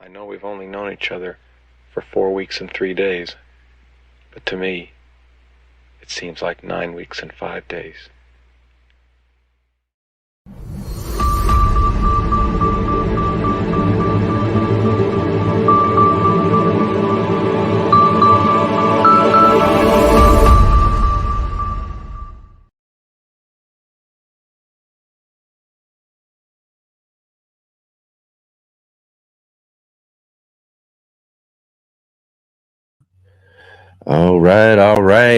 I know we've only known each other for 4 weeks and 3 days, but to me, it seems like 9 weeks and 5 days.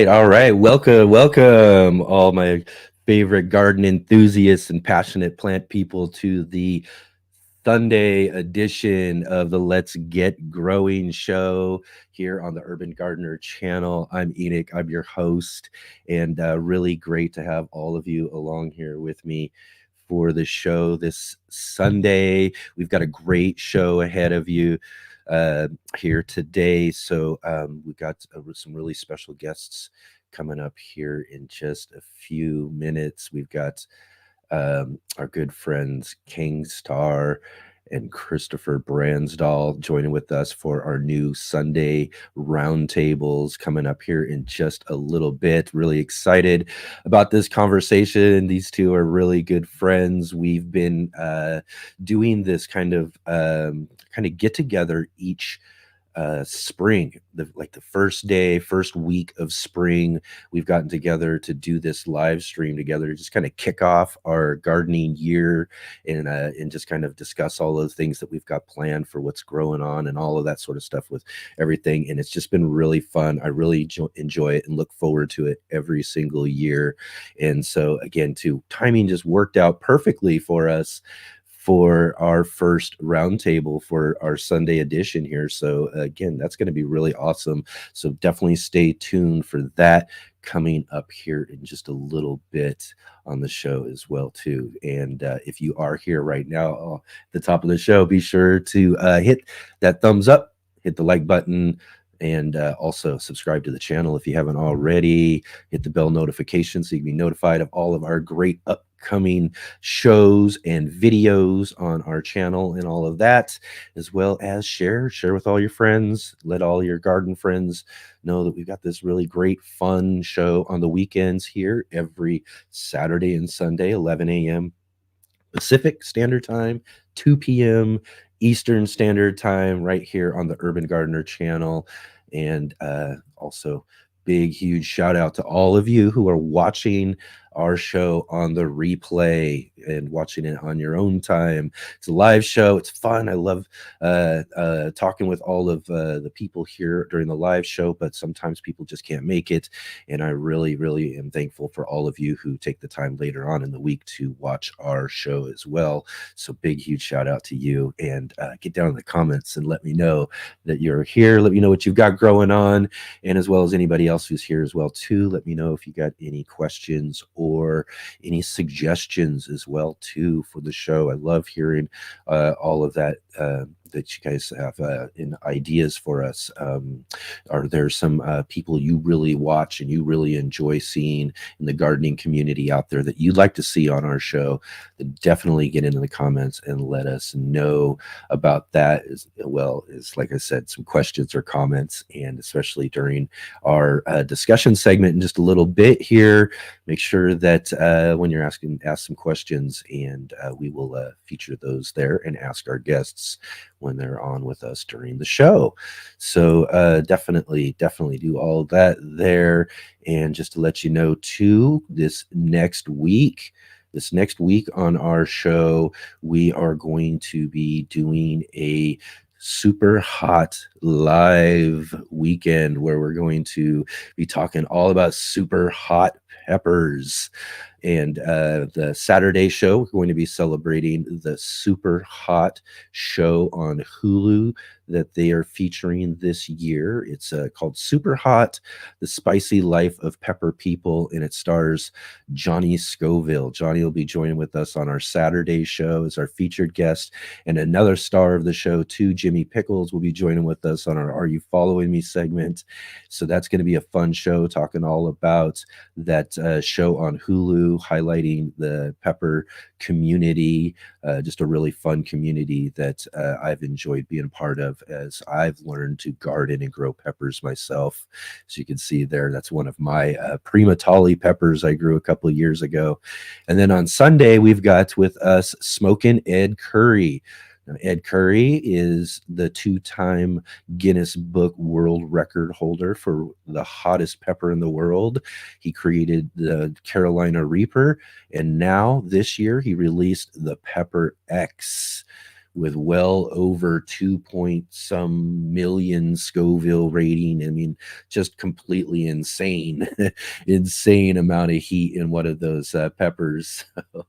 All right. Welcome, all my favorite garden enthusiasts and passionate plant people to the Sunday edition of the Let's Get Growing show here on the Urban Gardener channel. I'm Enoch, I'm your host, and really great to have all of you along here with me for the show this Sunday. We've got a great show ahead of you here today. So we've got some really special guests coming up here in just a few minutes. We've got our good friends Khang Starr and Christopher Brandsdal joining with us for our new Sunday roundtables coming up here in just a little bit. Really excited about this conversation. These two are really good friends. We've been doing this kind of get together each spring, like the first week of spring. We've gotten together to do this live stream together to just kind of kick off our gardening year and just kind of discuss all those things that we've got planned for what's growing on and all of that sort of stuff with everything. And it's just been really fun. I really enjoy it and look forward to it every single year. And so again, too, timing just worked out perfectly for us for our first roundtable for our Sunday edition here. So again, that's going to be really awesome. So definitely stay tuned for that coming up here in just a little bit on the show as well too. And if you are here right now at the top of the show, be sure to hit that thumbs up, hit the like button, and also subscribe to the channel if you haven't already. Hit the bell notification so you can be notified of all of our great upcoming shows and videos on our channel and all of that, as well as share with all your friends. Let all your garden friends know that we've got this really great fun show on the weekends here every Saturday and Sunday, 11 a.m. Pacific Standard Time, 2 p.m. Eastern Standard Time, right here on the Urban Gardener channel. And also, big, huge shout out to all of you who are watching our show on the replay and watching it on your own time. It's a live show. It's fun. I love talking with all of the people here during the live show, but sometimes people just can't make it. And I really, really am thankful for all of you who take the time later on in the week to watch our show as well. So big, huge shout out to you, and get down in the comments and let me know that you're here. Let me know what you've got growing on, and as well as anybody else who's here as well too. Let me know if you got any questions or any suggestions as well too for the show. I love hearing all of that that you guys have in ideas for us. Are there some people you really watch and you really enjoy seeing in the gardening community out there that you'd like to see on our show? Then definitely get into the comments and let us know about that, as well as, like I said, some questions or comments, and especially during our discussion segment in just a little bit here. Make sure that when you're ask some questions, and we will feature those there and ask our guests when they're on with us during the show. So definitely do all that there. And just to let you know too, this next week on our show, we are going to be doing a super hot live weekend where we're going to be talking all about super hot peppers. And the Saturday show, we're going to be celebrating the super hot show on Hulu that they are featuring this year. It's called Super Hot, The Spicy Life of Pepper People, and it stars Johnny Scoville. Johnny will be joining with us on our Saturday show as our featured guest, and another star of the show too, Jimmy Pickles, will be joining with us us on our Are You Following Me segment. So that's going to be a fun show, talking all about that show on Hulu, highlighting the pepper community, just a really fun community that I've enjoyed being a part of as I've learned to garden and grow peppers myself. As you can see there, that's one of my Primatali peppers I grew a couple of years ago. And then on Sunday, we've got with us Smokin' Ed Curry. Now, Ed Curry is the two-time Guinness Book World Record holder for the hottest pepper in the world. He created the Carolina Reaper, and now this year he released the Pepper X with well over 2 point some million Scoville rating. I mean, just completely insane, insane amount of heat in one of those peppers. So,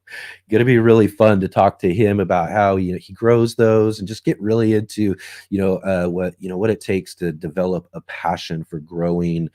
going to be really fun to talk to him about how he grows those and just get really into what it takes to develop a passion for growing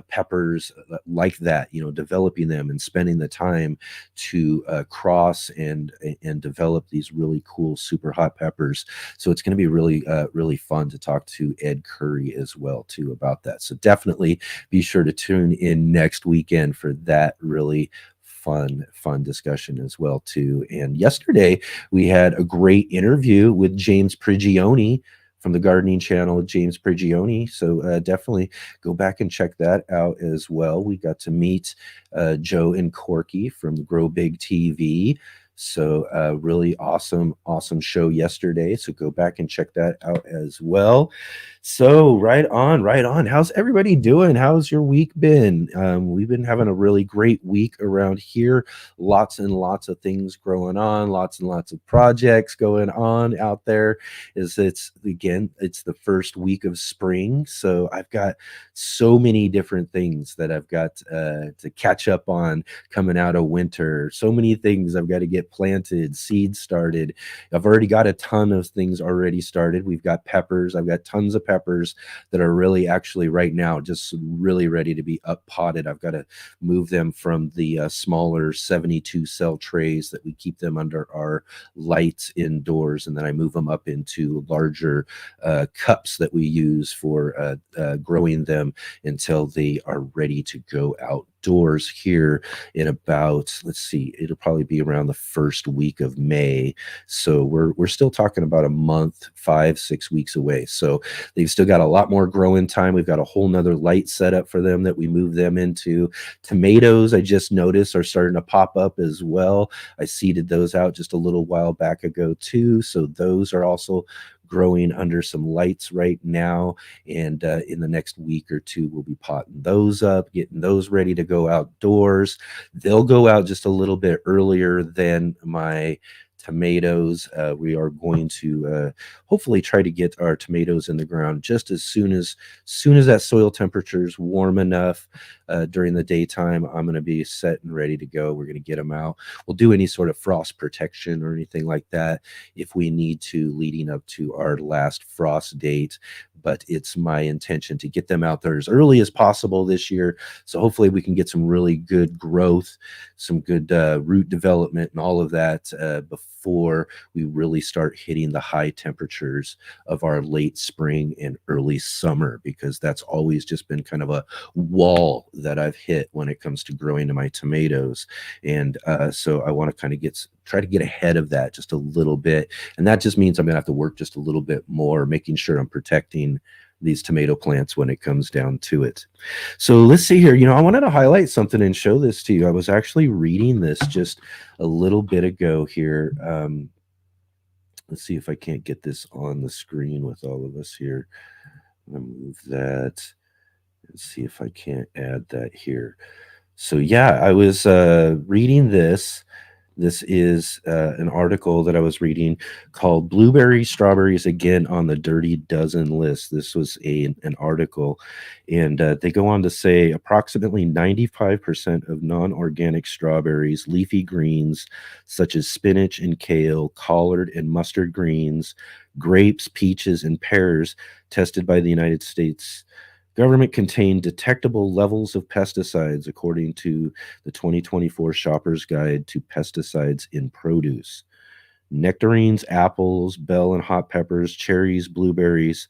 peppers like that. Developing them and spending the time to cross and develop these really cool super hot peppers. So it's going to be really fun to talk to Ed Curry as well too about that. So definitely be sure to tune in next weekend for that really fun discussion as well too. And yesterday we had a great interview with James Prigioni from the gardening channel, James Prigioni. So definitely go back and check that out as well. We got to meet Joe and Corky from Grow Big TV. So really awesome show yesterday. So go back and check that out as well. So right on. How's everybody doing? How's your week been? We've been having a really great week around here. Lots and lots of things going on. Lots and lots of projects going on out there. It's the first week of spring. So I've got so many different things that I've got to catch up on coming out of winter. So many things I've got to get planted, seeds started. I've already got a ton of things already started. We've got peppers. I've got tons of peppers that are really actually right now just really ready to be up potted. I've got to move them from the smaller 72 cell trays that we keep them under our lights indoors, and then I move them up into larger cups that we use for growing them until they are ready to go outdoors here in about, it'll probably be around the first week of May. So we're still talking about a month, 5-6 weeks away. So they've still got a lot more growing time. We've got a whole nother light setup for them that we move them into. Tomatoes, I just noticed, are starting to pop up as well. I seeded those out just a little while back ago too. So those are also growing under some lights right now, and in the next week or two we'll be potting those up, getting those ready to go outdoors. They'll go out just a little bit earlier than my tomatoes. We are going to hopefully try to get our tomatoes in the ground just as soon as that soil temperature is warm enough during the daytime. I'm going to be set and ready to go. We're going to get them out. We'll do any sort of frost protection or anything like that if we need to, leading up to our last frost date. But it's my intention to get them out there as early as possible this year. So hopefully we can get some really good growth, some good root development and all of that before we really start hitting the high temperatures of our late spring and early summer, because that's always just been kind of a wall that I've hit when it comes to growing my tomatoes. And so I want to kind of try to get ahead of that just a little bit. And that just means I'm going to have to work just a little bit more, making sure I'm protecting these tomato plants when it comes down to it. So let's see here. I wanted to highlight something and show this to you. I was actually reading this just a little bit ago here. Let's see if I can't get this on the screen with all of us here. I'm going to move that and see if I can't add that here. So yeah, I was reading this. This is an article that I was reading called "Blueberry Strawberries Again on the Dirty Dozen List." This was an article, and they go on to say approximately 95% of non-organic strawberries, leafy greens such as spinach and kale, collard and mustard greens, grapes, peaches, and pears tested by the United States government contain detectable levels of pesticides, according to the 2024 Shopper's Guide to Pesticides in Produce. Nectarines, apples, bell and hot peppers, cherries, blueberries,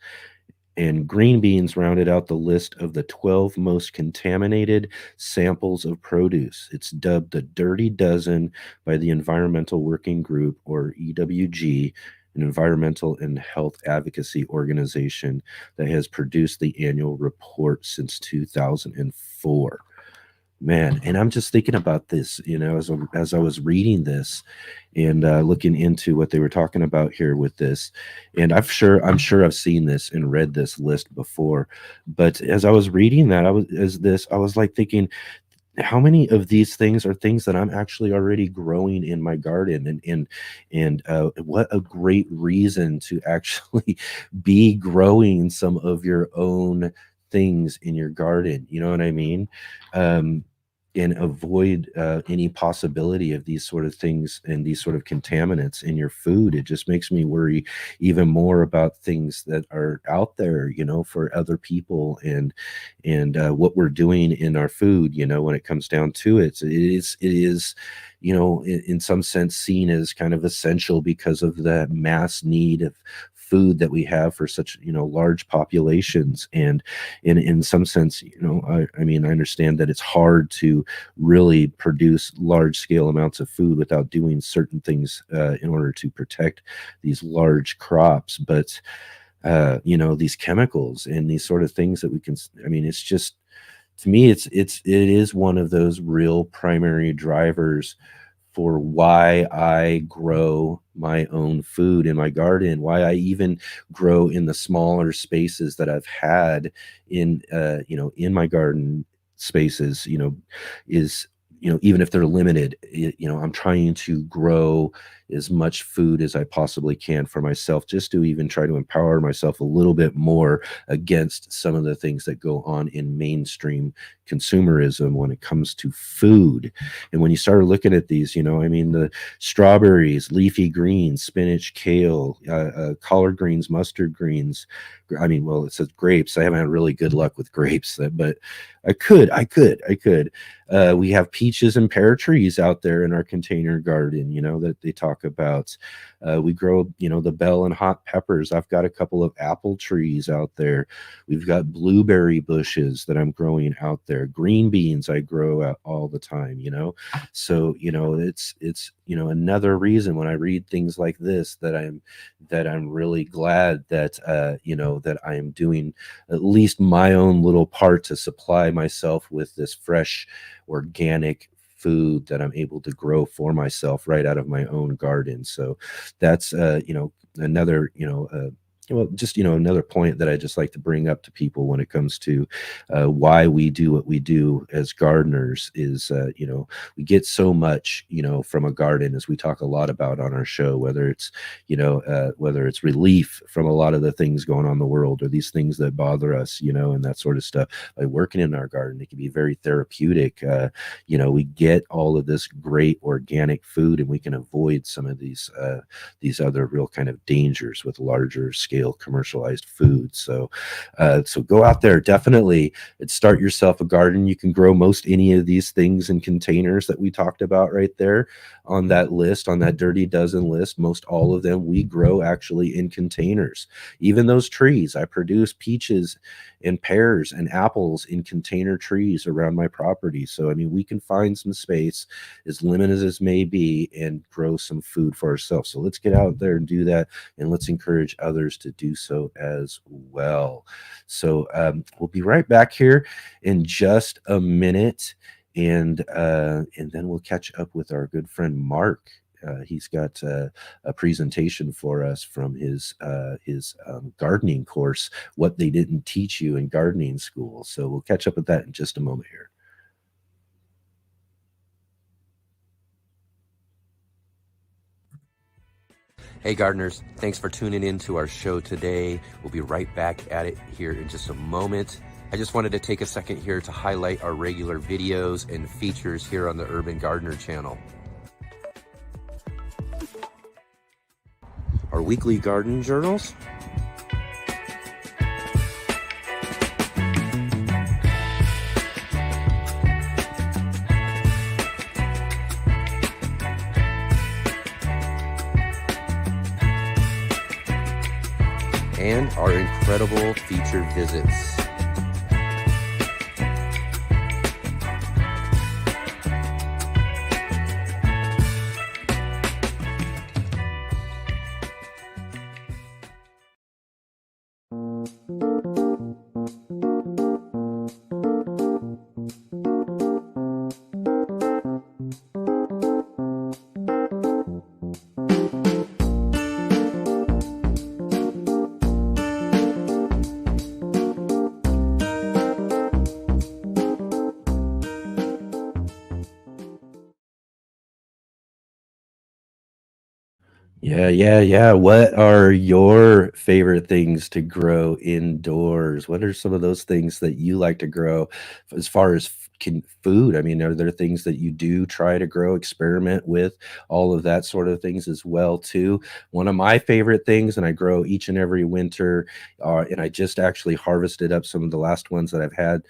And green beans rounded out the list of the 12 most contaminated samples of produce. It's dubbed the Dirty Dozen by the Environmental Working Group, or EWG, an environmental and health advocacy organization that has produced the annual report since 2004. Man, and I'm just thinking about this, as I was reading this and looking into what they were talking about here with this, and I'm sure I've seen this and read this list before, but as I was reading that, I was like thinking, how many of these things are things that I'm actually already growing in my garden, and what a great reason to actually be growing some of your own things in your garden. You know what I mean? Um, and avoid any possibility of these sort of things and these sort of contaminants in your food. It just makes me worry even more about things that are out there, for other people, and what we're doing in our food. When it comes down to it, it is in some sense seen as kind of essential because of the mass need of food that we have for such large populations. And in some sense, I mean, I understand that it's hard to really produce large scale amounts of food without doing certain things in order to protect these large crops. But these chemicals and these sort of things that we can, I mean, it's just, to me, it is one of those real primary drivers for why I grow my own food in my garden, why I even grow in the smaller spaces that I've had in my garden spaces, is, even if they're limited, I'm trying to grow as much food as I possibly can for myself, just to even try to empower myself a little bit more against some of the things that go on in mainstream consumerism when it comes to food. And when you start looking at these, I mean, the strawberries, leafy greens, spinach, kale, collard greens, mustard greens. I mean, well, it says grapes. I haven't had really good luck with grapes, but I could. We have peaches and pear trees out there in our container garden, that they talk about. We grow, the bell and hot peppers. I've got a couple of apple trees out there. We've got blueberry bushes that I'm growing out there. Green beans I grow out all the time, So, it's another reason when I read things like this that I'm really glad that that I am doing at least my own little part to supply myself with this fresh organic food that I'm able to grow for myself right out of my own garden. So that's another just another point that I just like to bring up to people when it comes to why we do what we do as gardeners is we get so much from a garden, as we talk a lot about on our show, whether it's relief from a lot of the things going on in the world, or these things that bother us, and that sort of stuff. By working in our garden, it can be very therapeutic. We get all of this great organic food, and we can avoid some of these other real kind of dangers with larger scale commercialized food. So go out there, definitely, and start yourself a garden. You can grow most any of these things in containers that we talked about right there on that list, on that Dirty Dozen list. Most all of them we grow actually in containers. Even those trees, I produce peaches and pears and apples in container trees around my property. So I mean, we can find some space, as limited as it may be, and grow some food for ourselves. So let's get out there and do that, and let's encourage others to do so as well. So we'll be right back here in just a minute, and then we'll catch up with our good friend Mark. He's got a presentation for us from his gardening course, what they didn't teach you in gardening school. So we'll catch up with that in just a moment here. Hey gardeners, thanks for tuning in to our show today. We'll be right back at it here in just a moment. I just wanted to take a second here to highlight our regular videos and features here on the Urban Gardener channel. Our weekly garden journals, and our incredible feature visits. Yeah. What are your favorite things to grow indoors? What are some of those things that you like to grow as far as food? I mean, are there things that you do try to grow, experiment with, all of that sort of things as well too? One of my favorite things, and I grow each and every winter, and I just actually harvested up some of the last ones that I've had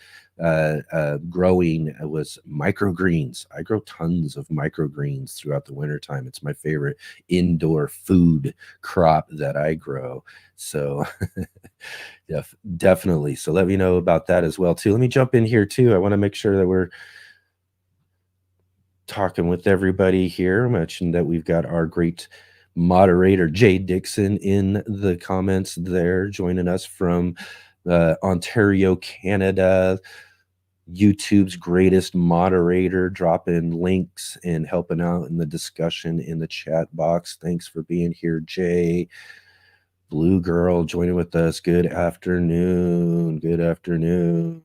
growing was microgreens. I grow tons of microgreens throughout the wintertime. It's my favorite indoor food crop that I grow. So definitely. So let me know about that as well too. Let me jump in here too. I want to make sure that we're talking with everybody here. I mentioned that we've got our great moderator Jay Dixon in the comments there, joining us from Ontario, Canada. YouTube's greatest moderator, dropping links and helping out in the discussion in the chat box. Thanks for being here, Jay. Blue Girl joining with us. Good afternoon. Good afternoon.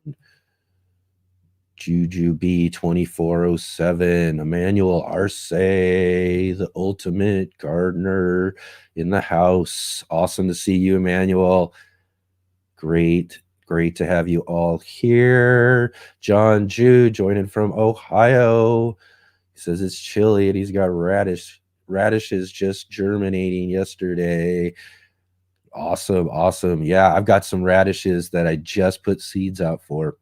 Juju B 2407. Emmanuel Arce, the ultimate gardener in the house. Awesome to see you, Emmanuel. Great to have you all here. John Ju joining from Ohio. He says it's chilly and he's got radishes just germinating yesterday. Awesome. Yeah, I've got some radishes that I just put seeds out for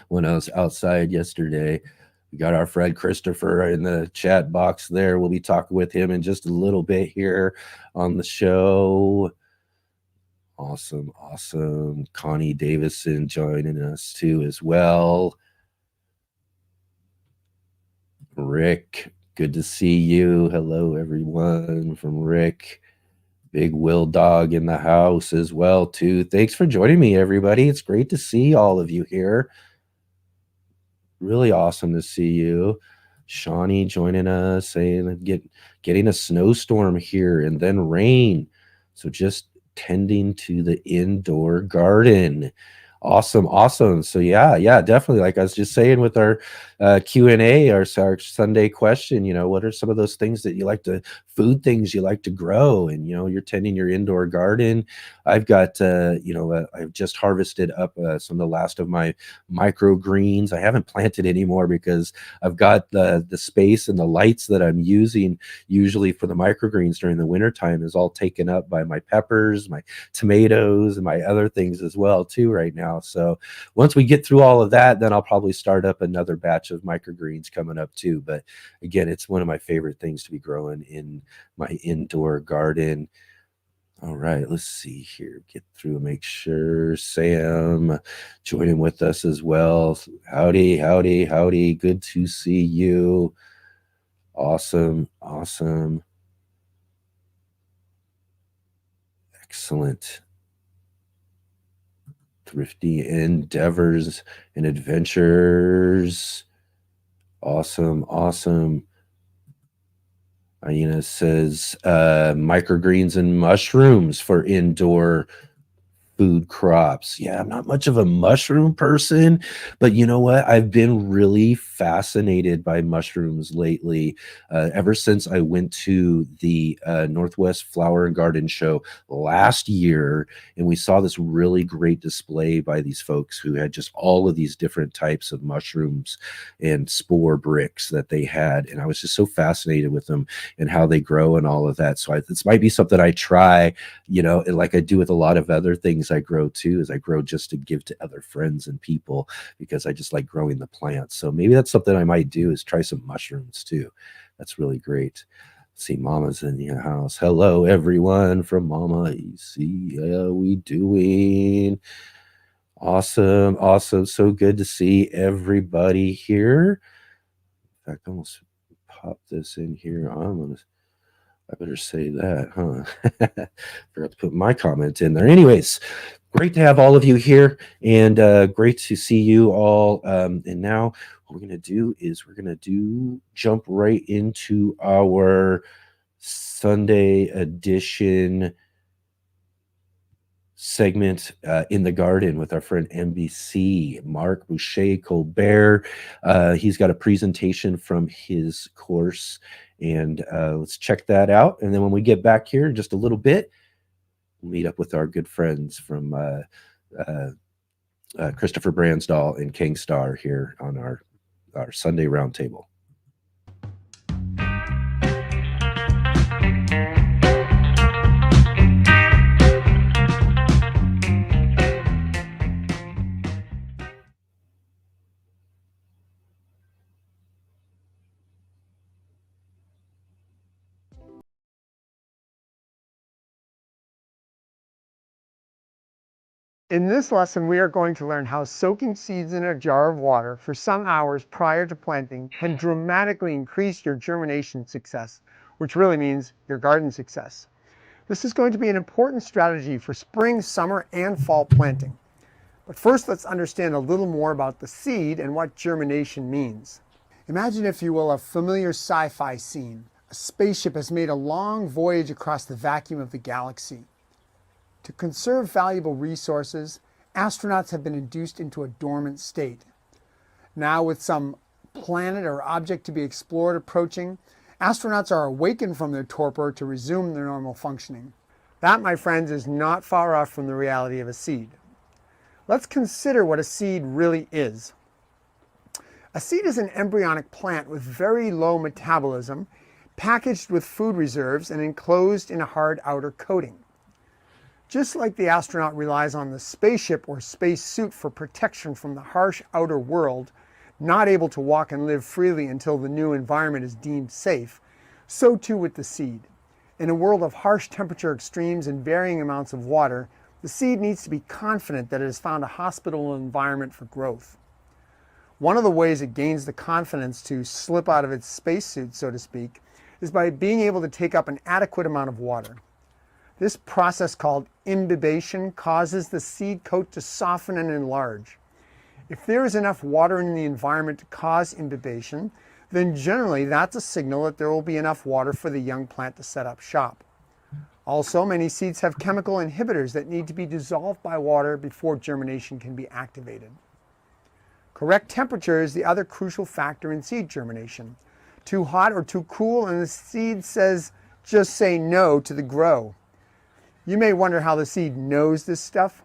when I was outside yesterday. We got our friend Christopher in the chat box there. We'll be talking with him in just a little bit here on the show. Awesome. Connie Davison joining us too as well. Rick, good to see you. Hello, everyone from Rick. Big Will Dog in the house as well too. Thanks for joining me, everybody. It's great to see all of you here. Really awesome to see you. Shawnee joining us, saying getting a snowstorm here and then rain. So just tending to the indoor garden. Awesome. So yeah, definitely. Like I was just saying with our Q&A, our Sunday question, what are some of those things that you like to, food things you like to grow? And, you're tending your indoor garden. I've got, I've just harvested up some of the last of my microgreens. I haven't planted anymore because I've got the space and the lights that I'm using usually for the microgreens during the wintertime is all taken up by my peppers, my tomatoes, and my other things as well too right now. So once we get through all of that, then I'll probably start up another batch of microgreens coming up too. But again, it's one of my favorite things to be growing in my indoor garden. All right, let's see here. Get through and make sure Sam joining with us as well. Howdy. Good to see you. Awesome. Excellent. Thrifty endeavors and adventures. Awesome. Aina says microgreens and mushrooms for indoor food crops. Yeah, I'm not much of a mushroom person, but you know what? I've been really fascinated by mushrooms lately. Ever since I went to the Northwest Flower and Garden Show last year, and we saw this really great display by these folks who had just all of these different types of mushrooms and spore bricks that they had. And I was just so fascinated with them and how they grow and all of that. So this might be something I try, like I do with a lot of other things I grow too, is I grow just to give to other friends and people because I just like growing the plants. So maybe that's something I might do, is try some mushrooms too. That's really great. See, Mama's in the house. Hello, everyone from Mama EC. How we doing? Awesome, awesome. So good to see everybody here. In fact, I almost pop this in here. I better say that, huh? Forgot to put my comment in there. Anyways, great to have all of you here, and great to see you all. And now what we're gonna do is jump right into our Sunday edition segment in the garden with our friend NBC, Mark Boucher Colbert. He's got a presentation from his course, and let's check that out. And then when we get back here in just a little bit, we'll meet up with our good friends from Christopher Brandsdal and Khang Starr here on our Sunday roundtable. In this lesson, we are going to learn how soaking seeds in a jar of water for some hours prior to planting can dramatically increase your germination success, which really means your garden success. This is going to be an important strategy for spring, summer, and fall planting. But first, let's understand a little more about the seed and what germination means. Imagine, if you will, a familiar sci-fi scene. A spaceship has made a long voyage across the vacuum of the galaxy. To conserve valuable resources, astronauts have been induced into a dormant state. Now, with some planet or object to be explored approaching, astronauts are awakened from their torpor to resume their normal functioning. That, my friends, is not far off from the reality of a seed. Let's consider what a seed really is. A seed is an embryonic plant with very low metabolism, packaged with food reserves and enclosed in a hard outer coating. Just like the astronaut relies on the spaceship or space suit for protection from the harsh outer world, not able to walk and live freely until the new environment is deemed safe, so too with the seed. In a world of harsh temperature extremes and varying amounts of water, the seed needs to be confident that it has found a hospitable environment for growth. One of the ways it gains the confidence to slip out of its spacesuit, so to speak, is by being able to take up an adequate amount of water. This process, called imbibition, causes the seed coat to soften and enlarge. If there is enough water in the environment to cause imbibition, then generally that's a signal that there will be enough water for the young plant to set up shop. Also, many seeds have chemical inhibitors that need to be dissolved by water before germination can be activated. Correct temperature is the other crucial factor in seed germination. Too hot or too cool and the seed says, just say no to the grow. You may wonder how the seed knows this stuff.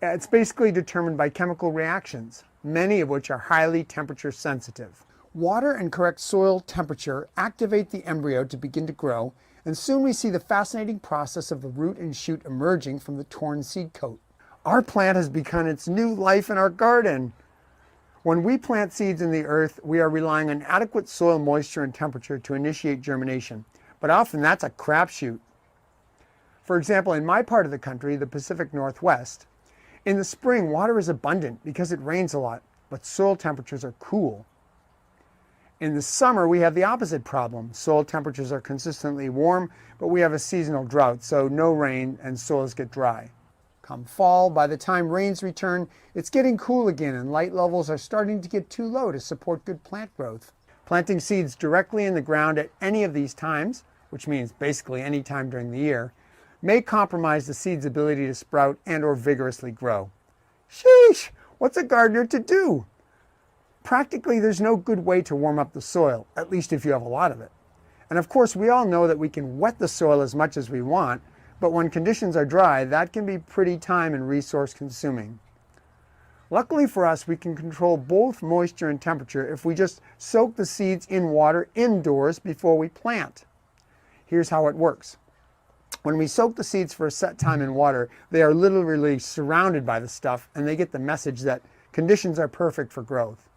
It's basically determined by chemical reactions, many of which are highly temperature sensitive. Water and correct soil temperature activate the embryo to begin to grow, and soon we see the fascinating process of the root and shoot emerging from the torn seed coat. Our plant has begun its new life in our garden. When we plant seeds in the earth, we are relying on adequate soil moisture and temperature to initiate germination, but often that's a crapshoot. For example, in my part of the country, the Pacific Northwest, in the spring, water is abundant because it rains a lot, but soil temperatures are cool. In the summer, we have the opposite problem. Soil temperatures are consistently warm, but we have a seasonal drought, so no rain and soils get dry. Come fall, by the time rains return, it's getting cool again and light levels are starting to get too low to support good plant growth. Planting seeds directly in the ground at any of these times, which means basically any time during the year, may compromise the seed's ability to sprout and or vigorously grow. Sheesh! What's a gardener to do? Practically, there's no good way to warm up the soil, at least if you have a lot of it. And of course, we all know that we can wet the soil as much as we want, but when conditions are dry, that can be pretty time and resource consuming. Luckily for us, we can control both moisture and temperature if we just soak the seeds in water indoors before we plant. Here's how it works. When we soak the seeds for a set time in water, they are literally surrounded by the stuff and they get the message that conditions are perfect for growth.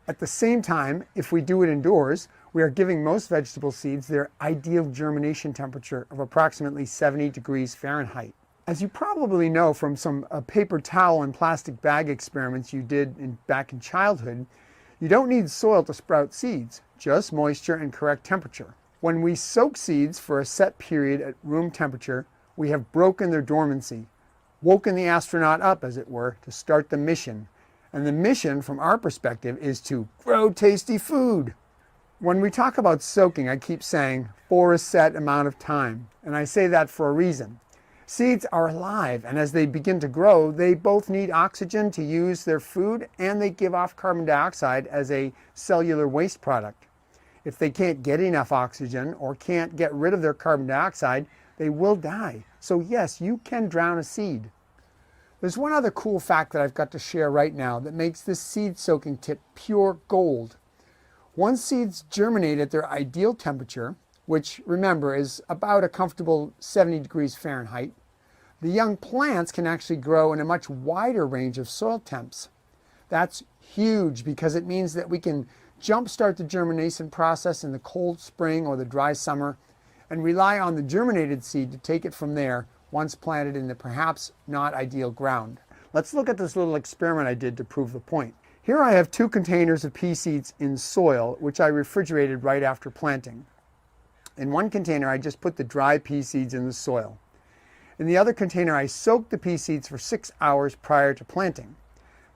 At the same time, if we do it indoors, We are giving most vegetable seeds their ideal germination temperature of approximately 70 degrees Fahrenheit. As you probably know from some paper towel and plastic bag experiments you did back in childhood, you don't need soil to sprout seeds, just moisture and correct temperature. When we soak seeds for a set period at room temperature, we have broken their dormancy, woken the astronaut up, as it were, to start the mission. And the mission, from our perspective, is to grow tasty food. When we talk about soaking, I keep saying, for a set amount of time. And I say that for a reason. Seeds are alive, and as they begin to grow, they both need oxygen to use their food, and they give off carbon dioxide as a cellular waste product. If they can't get enough oxygen or can't get rid of their carbon dioxide, they will die. So yes, you can drown a seed. There's one other cool fact that I've got to share right now that makes this seed soaking tip pure gold. Once seeds germinate at their ideal temperature, which remember is about a comfortable 70 degrees Fahrenheit, the young plants can actually grow in a much wider range of soil temps. That's huge because it means that we can jumpstart the germination process in the cold spring or the dry summer and rely on the germinated seed to take it from there once planted in the perhaps not ideal ground. Let's look at this little experiment I did to prove the point. Here I have 2 containers of pea seeds in soil, which I refrigerated right after planting. In one container, I just put the dry pea seeds in the soil. In the other container, I soaked the pea seeds for 6 hours prior to planting.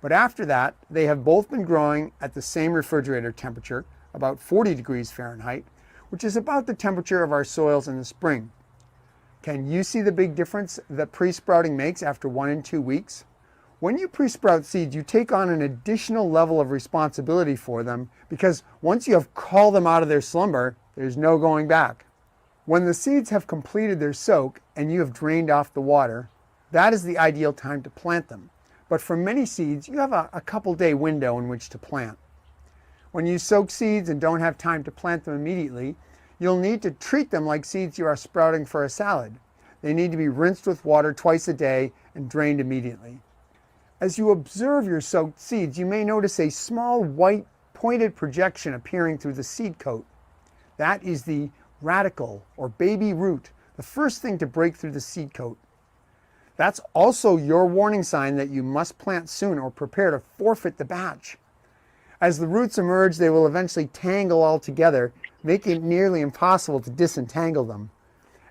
But after that, they have both been growing at the same refrigerator temperature, about 40 degrees Fahrenheit, which is about the temperature of our soils in the spring. Can you see the big difference that pre-sprouting makes after 1 and 2 weeks? When you pre-sprout seeds, you take on an additional level of responsibility for them because once you have called them out of their slumber, there's no going back. When the seeds have completed their soak and you have drained off the water, that is the ideal time to plant them. But for many seeds, you have a couple-day window in which to plant. When you soak seeds and don't have time to plant them immediately, you'll need to treat them like seeds you are sprouting for a salad. They need to be rinsed with water twice a day and drained immediately. As you observe your soaked seeds, you may notice a small white pointed projection appearing through the seed coat. That is the radicle or baby root, the first thing to break through the seed coat. That's also your warning sign that you must plant soon or prepare to forfeit the batch. As the roots emerge, they will eventually tangle all together, making it nearly impossible to disentangle them.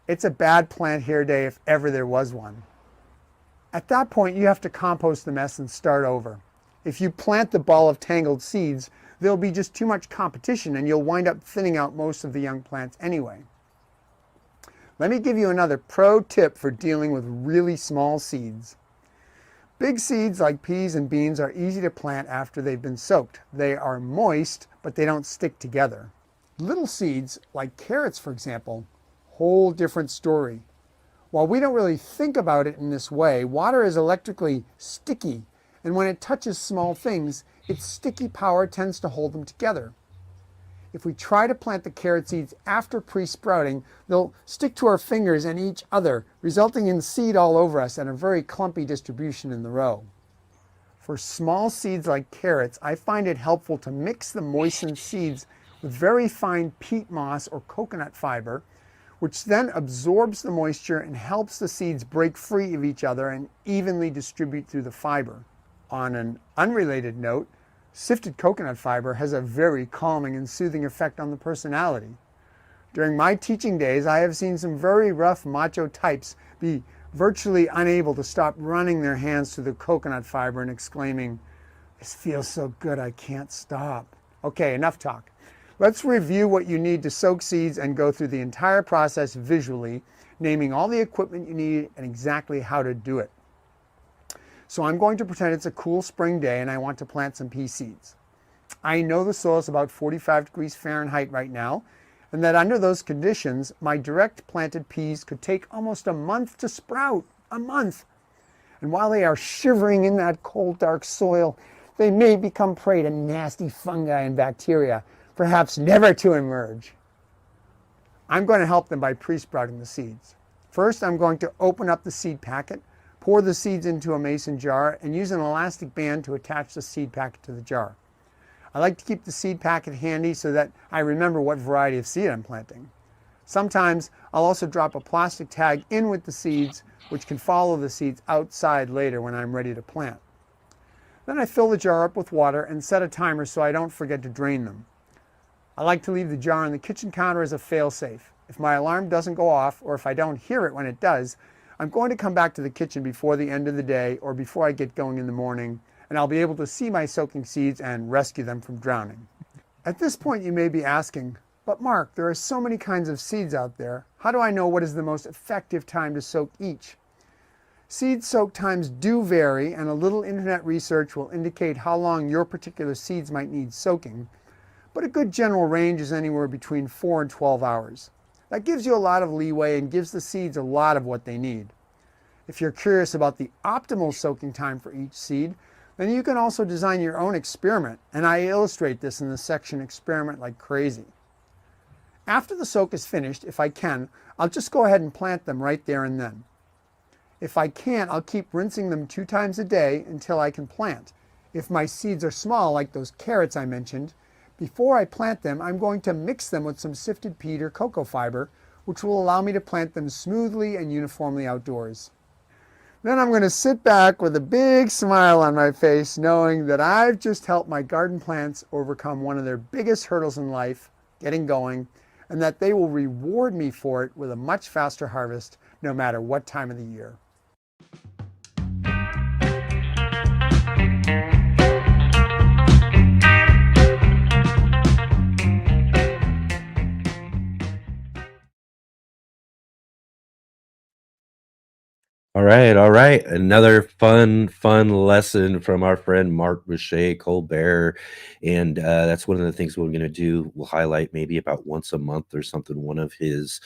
It's a bad plant hair day if ever there was one. At that point, you have to compost the mess and start over. If you plant the ball of tangled seeds, there'll be just too much competition and you'll wind up thinning out most of the young plants anyway. Let me give you another pro tip for dealing with really small seeds. Big seeds like peas and beans are easy to plant after they've been soaked. They are moist, but they don't stick together. Little seeds, like carrots for example, whole different story. While we don't really think about it in this way, water is electrically sticky, and when it touches small things, its sticky power tends to hold them together. If we try to plant the carrot seeds after pre-sprouting, they'll stick to our fingers and each other, resulting in seed all over us and a very clumpy distribution in the row. For small seeds like carrots, I find it helpful to mix the moistened seeds with very fine peat moss or coconut fiber, which then absorbs the moisture and helps the seeds break free of each other and evenly distribute through the fiber. On an unrelated note, sifted coconut fiber has a very calming and soothing effect on the personality. During my teaching days, I have seen some very rough macho types be virtually unable to stop running their hands through the coconut fiber and exclaiming, "This feels so good, I can't stop." Okay, enough talk. Let's review what you need to soak seeds and go through the entire process visually, naming all the equipment you need and exactly how to do it. So I'm going to pretend it's a cool spring day and I want to plant some pea seeds. I know the soil is about 45 degrees Fahrenheit right now, and that under those conditions, my direct planted peas could take almost a month to sprout. A month! And while they are shivering in that cold, dark soil, they may become prey to nasty fungi and bacteria, perhaps never to emerge. I'm going to help them by pre-sprouting the seeds. First, I'm going to open up the seed packet, pour the seeds into a mason jar, and use an elastic band to attach the seed packet to the jar. I like to keep the seed packet handy so that I remember what variety of seed I'm planting. Sometimes I'll also drop a plastic tag in with the seeds, which can follow the seeds outside later when I'm ready to plant. Then I fill the jar up with water and set a timer so I don't forget to drain them. I like to leave the jar on the kitchen counter as a fail-safe. If my alarm doesn't go off, or if I don't hear it when it does, I'm going to come back to the kitchen before the end of the day or before I get going in the morning, and I'll be able to see my soaking seeds and rescue them from drowning. At this point, you may be asking, but Mark, there are so many kinds of seeds out there. How do I know what is the most effective time to soak each? Seed soak times do vary, and a little internet research will indicate how long your particular seeds might need soaking, but a good general range is anywhere between 4 and 12 hours. That gives you a lot of leeway and gives the seeds a lot of what they need. If you're curious about the optimal soaking time for each seed, then you can also design your own experiment, and I illustrate this in the section Experiment Like Crazy. After the soak is finished, if I can, I'll just go ahead and plant them right there and then. If I can't, I'll keep rinsing them 2 times a day until I can plant. If my seeds are small, like those carrots I mentioned, before I plant them, I'm going to mix them with some sifted peat or cocoa fiber, which will allow me to plant them smoothly and uniformly outdoors. Then I'm going to sit back with a big smile on my face, knowing that I've just helped my garden plants overcome one of their biggest hurdles in life, getting going, and that they will reward me for it with a much faster harvest, no matter what time of the year. All right, all right. Another fun lesson from our friend Mark Boucher Colbert, and that's one of the things we're going to do. We'll highlight maybe about once a month or something one of his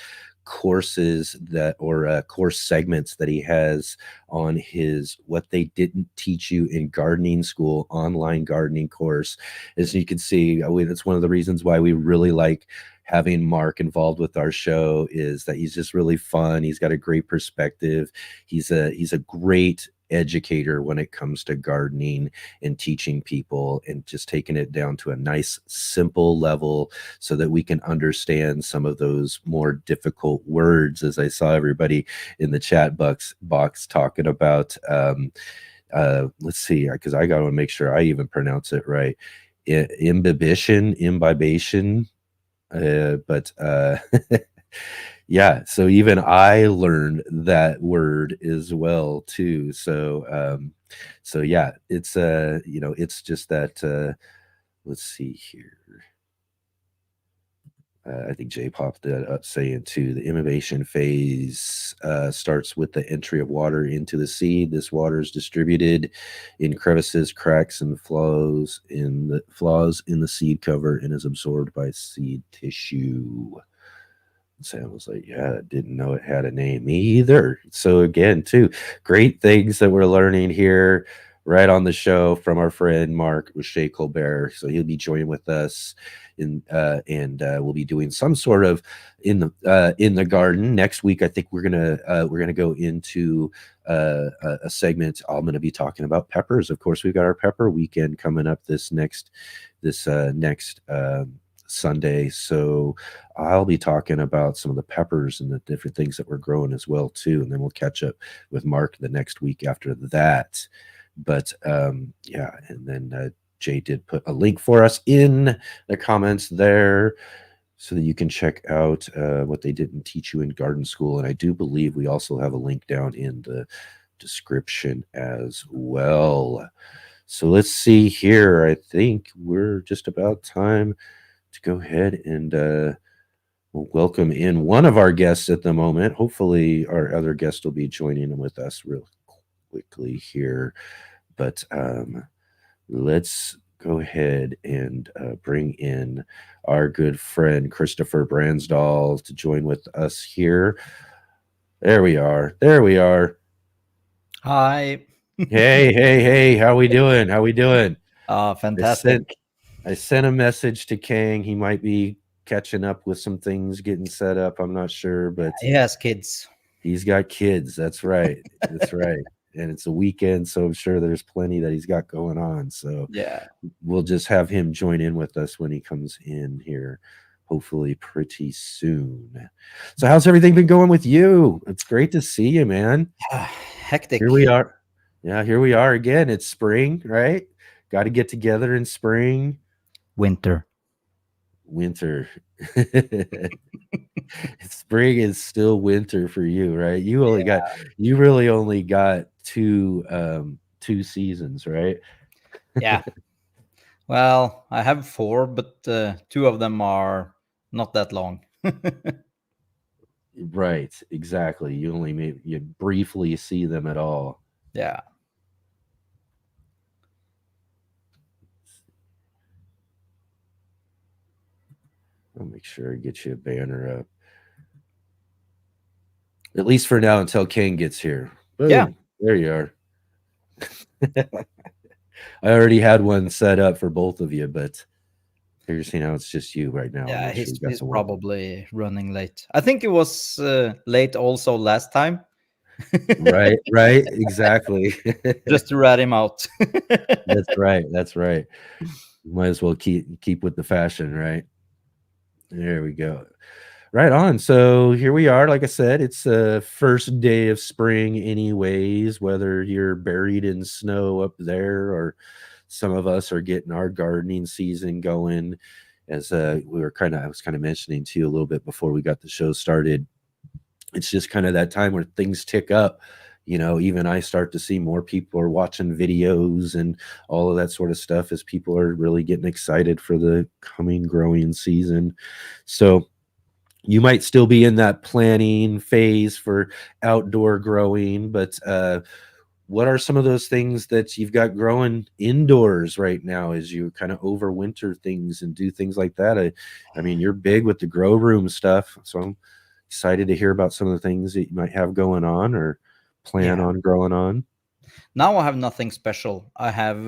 courses that or course segments that he has on his What They Didn't Teach You in Gardening School online gardening course. As you can see, that's one of the reasons why we really like having Mark involved with our show, is that he's just really fun. He's got a great perspective. He's a great educator when it comes to gardening and teaching people and just taking it down to a nice simple level so that we can understand some of those more difficult words, as I saw everybody in the chat box talking about. Let's see, because I got to make sure I even pronounce it right. Imbibation, but yeah, so even I learned that word as well too. So yeah, it's it's just that let's see here. I think Jay popped that up saying too, the immersion phase starts with the entry of water into the seed. This water is distributed in crevices, cracks, and flaws in the seed cover and is absorbed by seed tissue. Sam was like, yeah, I didn't know it had a name. Me either. So again, too, great things that we're learning here right on the show from our friend Mark Boucher Colbert. So he'll be joining with us and we'll be doing some sort of in the garden next week. I think we're gonna go into a segment. I'm gonna be talking about peppers. Of course, we've got our pepper weekend coming up this next Sunday. So I'll be talking about some of the peppers and the different things that we're growing as well too. And then we'll catch up with Mark the next week after that. But yeah, and then Jay did put a link for us in the comments there so that you can check out What They Didn't Teach You in Garden School. And I do believe we also have a link down in the description as well. So let's see here. I think we're just about time to go ahead and we'll welcome in one of our guests at the moment. Hopefully our other guest will be joining with us real quickly here. But let's go ahead and bring in our good friend Christopher Brandsdal to join with us here. There we are. Hi. Hey. How we doing? Fantastic. I sent a message to Khang. He might be catching up with some things, getting set up. I'm not sure, but He has kids. He's got kids. That's right. and it's a weekend, so I'm sure there's plenty that he's got going on. So Yeah. we'll just have him join in with us when he comes in here, hopefully pretty soon. So how's everything been going with you? It's great to see you, man. Hectic. Here we are. Yeah, here we are again. It's spring, right? Got to get together in spring. Winter. Spring is still winter for you, right? You really only got two seasons, right? Yeah. Well, I have four, but two of them are not that long. Right, exactly. You briefly see them at all. Yeah. I'll make sure I get you a banner up. At least for now until Kane gets here. Boom. Yeah. There you are. I already had one set up for both of you, but you're seeing how it's just you right now. Yeah, Sure he's probably running late. I think it was late also last time. Right, exactly. Just to rat him out. That's right. Might as well keep with the fashion, right? There we go. Right on. So here we are. Like I said, it's the first day of spring, anyways, whether you're buried in snow up there or some of us are getting our gardening season going. As I was kind of mentioning to you a little bit before we got the show started. It's just kind of that time where things tick up. Even I start to see more people are watching videos and all of that sort of stuff as people are really getting excited for the coming growing season. So you might still be in that planning phase for outdoor growing, but what are some of those things that you've got growing indoors right now as you kind of overwinter things and do things like that? I mean, you're big with the grow room stuff, so I'm excited to hear about some of the things that you might have going on or plan on growing on. Now I have nothing special. I have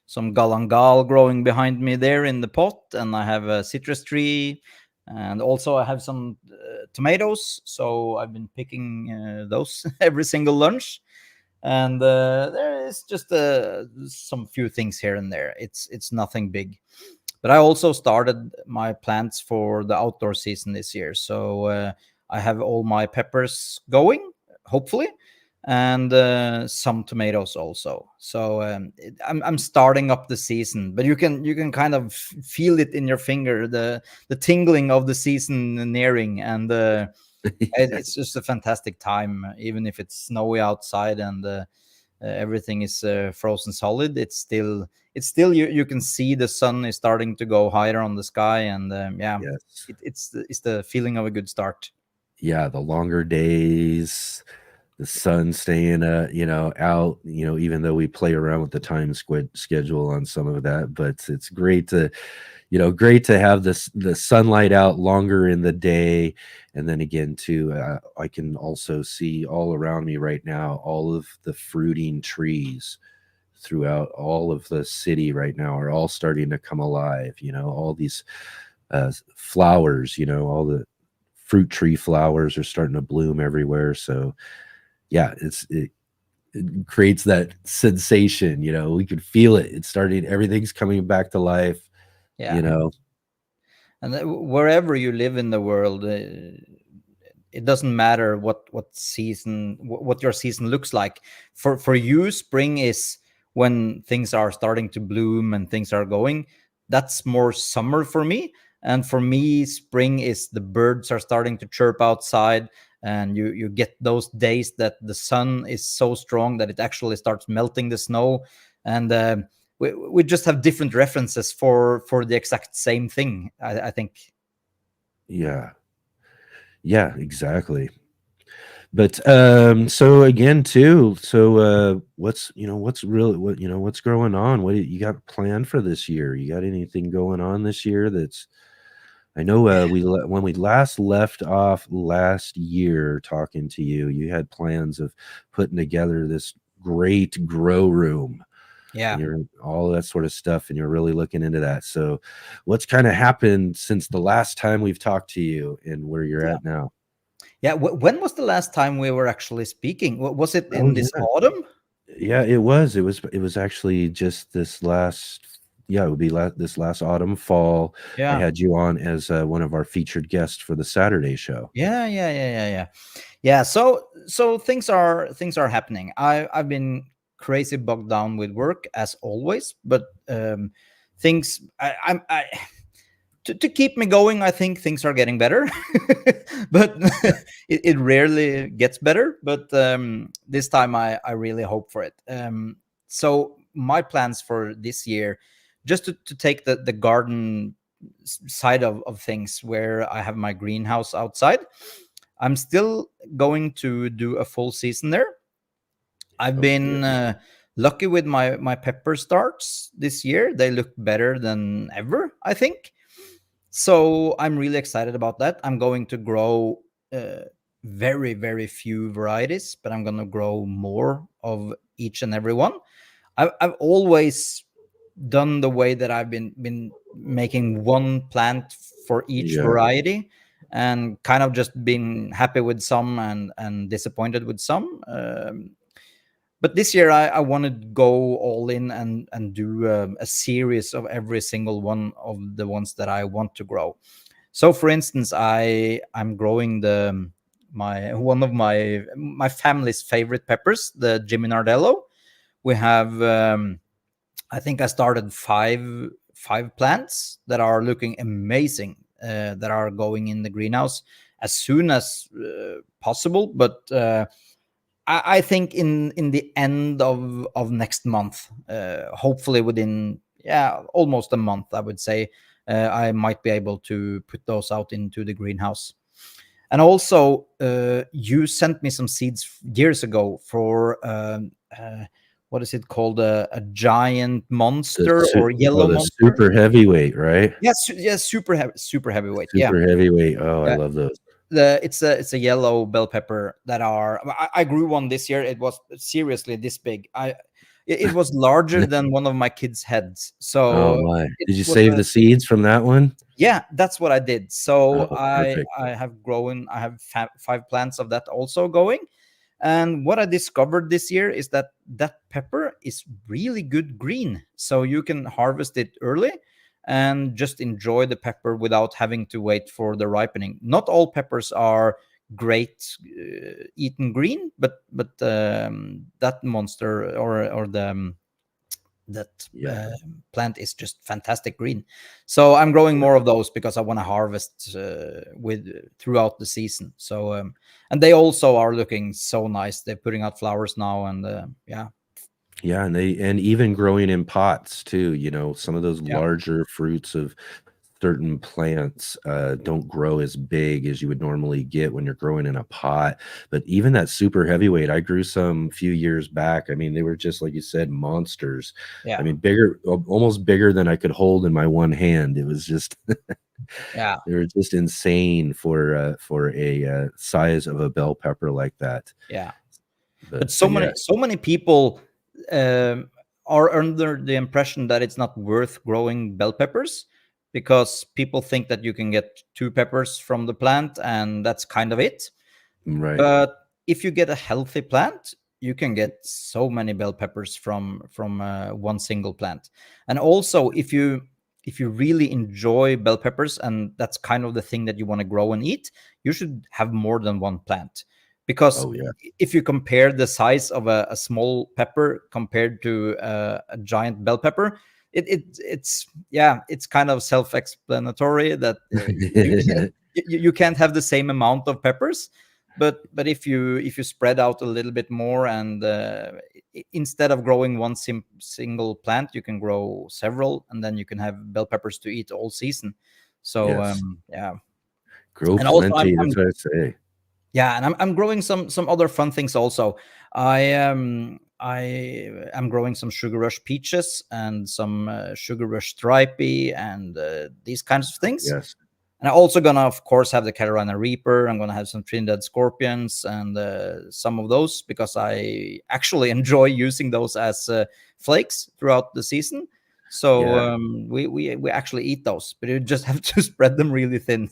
some galangal growing behind me there in the pot, and I have a citrus tree, and also I have some tomatoes. So I've been picking those every single lunch, and there is just some few things here and there. It's nothing big, but I also started my plants for the outdoor season this year. So I have all my peppers going, hopefully, and some tomatoes also. So I'm starting up the season, but you can kind of feel it in your finger, the tingling of the season nearing, and it's just a fantastic time, even if it's snowy outside and everything is frozen solid. It's still you can see the sun is starting to go higher on the sky, and Yes. it's the feeling of a good start. Yeah, the longer days, the sun staying out, even though we play around with the time schedule on some of that, but it's great to have the sunlight out longer in the day. And then again too, I can also see all around me right now all of the fruiting trees throughout all of the city right now are all starting to come alive. All these flowers, all the fruit tree flowers are starting to bloom everywhere. So yeah, it creates that sensation. We could feel it. It's starting. Everything's coming back to life. Yeah. And wherever you live in the world, it doesn't matter what season, what your season looks like. For you, spring is when things are starting to bloom and things are going. That's more summer for me. And for me, spring is the birds are starting to chirp outside, and you get those days that the sun is so strong that it actually starts melting the snow. And we just have different references for the exact same thing, I think. Yeah, exactly. But so again too, what's what's going on? What you got planned for this year? You got anything going on this year that's I know when we last left off last year talking to you, you had plans of putting together this great grow room. Yeah. And you're all that sort of stuff, and you're really looking into that. So what's kind of happened since the last time we've talked to you and where you're at now? Yeah. When was the last time we were actually speaking? Was it Oh in this autumn? yeah, it was. It was actually just this last. Yeah, it would be this last autumn, fall. I Yeah. had you on as one of our featured guests for the Saturday show. Yeah. So things are happening. I've been crazy bogged down with work as always, but things I to keep me going, I think things are getting better. But Yeah, it rarely gets better. But this time I really hope for it. So my plans for this year, just to take the garden side of things, where I have my greenhouse outside, I'm still going to do a full season there. I've okay. been lucky with my pepper starts this year. They look better than ever, I think. So I'm really excited about that. I'm going to grow very, very few varieties, but I'm going to grow more of each and every one. I've always done the way that I've been making one plant for each Yeah, variety, and kind of just been happy with some and disappointed with some. But this year I want to go all in and do a series of every single one of the ones that I want to grow. So, for instance, I'm growing the my one of my family's favorite peppers, the Jimmy Nardello. We have I think I started five plants that are looking amazing, that are going in the greenhouse as soon as possible. But I think in the end of next month, hopefully within, yeah, almost a month, I would say, I might be able to put those out into the greenhouse. And also, you sent me some seeds years ago for what is it called? A giant monster or yellow the monster? super heavyweight, right? Yes, yes, super heavyweight. Yeah, Super heavyweight. Oh, I yeah. love those. It's a yellow bell pepper that are. I grew one this year. It was seriously this big. It was larger than one of my kids' heads. Oh So my! it Did you was save a, the seeds from that one? yeah, that's what I did. So Oh, I perfect. I have grown. I have five plants of that also going. And what I discovered this year is that that pepper is really good green. So you can harvest it early and just enjoy the pepper without having to wait for the ripening. Not all peppers are great eaten green, but that monster or the that Yeah. plant is just fantastic green. So I'm growing more of those because I want to harvest with throughout the season. So and they also are looking so nice. They're putting out flowers now, and yeah, Yeah, and even growing in pots too, some of those yeah, larger fruits of certain plants don't grow as big as you would normally get when you're growing in a pot. But even that super heavyweight, I grew some few years back. I mean, they were just like you said, monsters. I yeah, mean, bigger, almost bigger than I could hold in my one hand. It was just yeah, they were just insane for a size of a bell pepper like that. yeah. But But so yeah, many people um, are under the impression that it's not worth growing bell peppers because people think that you can get two peppers from the plant and that's kind of it. right. But if you get a healthy plant, you can get so many bell peppers from one single plant. And also, if you really enjoy bell peppers and that's kind of the thing that you want to grow and eat, you should have more than one plant. Because Oh yeah. if you compare the size of a small pepper compared to a giant bell pepper, it's yeah, it's kind of self-explanatory that you can't have the same amount of peppers. But if you spread out a little bit more and instead of growing one single plant, you can grow several, and then you can have bell peppers to eat all season. So Yes. yeah. Grow And also plenty. That's what I say. yeah, and I'm growing some other fun things also. I am growing some sugar rush peaches and some sugar rush stripey and these kinds of things. Yes. And I'm also gonna, of course, have the Carolina Reaper. I'm gonna have some Trinidad Scorpions and some of those because I actually enjoy using those as flakes throughout the season. So Yeah. we actually eat those, but you just have to spread them really thin.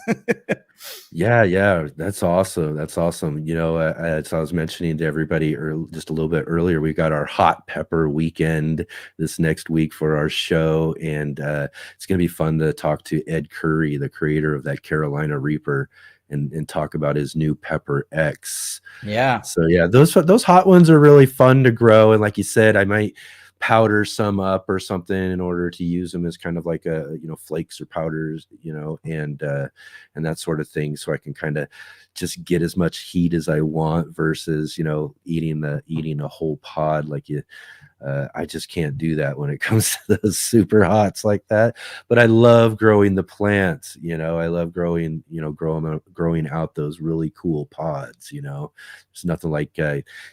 Yeah, that's awesome. That's awesome. As I was mentioning to everybody just a little bit earlier, we got our hot pepper weekend this next week for our show, and it's going to be fun to talk to Ed Curry, the creator of that Carolina Reaper, and talk about his new Pepper X. Yeah. So yeah, those hot ones are really fun to grow, and like you said, I might powder some up or something in order to use them as kind of like flakes or powders, and that sort of thing, so I can kind of just get as much heat as I want versus eating a whole pod like you. I just can't do that when it comes to those super hots like that. But I love growing the plants. I love growing out those really cool pods. There's nothing like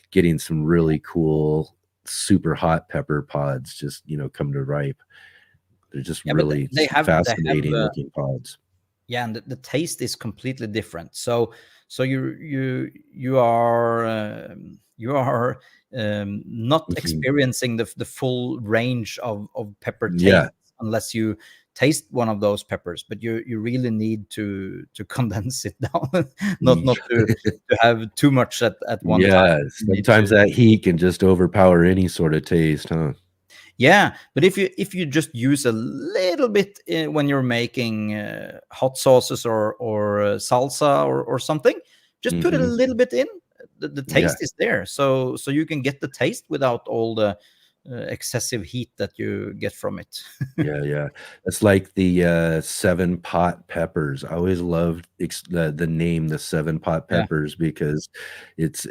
getting some really cool super hot pepper pods just come to ripe. They're just Yeah, but really they have fascinating looking pods. yeah, and the taste is completely different. So you are not Mhm. experiencing the full range of pepper Yeah. taste unless you taste one of those peppers. But you really need to condense it down, not to have too much at one time. Yeah, You need sometimes to. that heat can just overpower any sort of taste, huh? Yeah, but if you just use a little bit when you're making hot sauces or salsa or something, just put it a Mhm. little bit in. The Yeah. taste is there, so you can get the taste without all the excessive heat that you get from it. Yeah. It's like the 7-pot peppers. I always loved the name, the 7-pot Yeah, peppers, because it's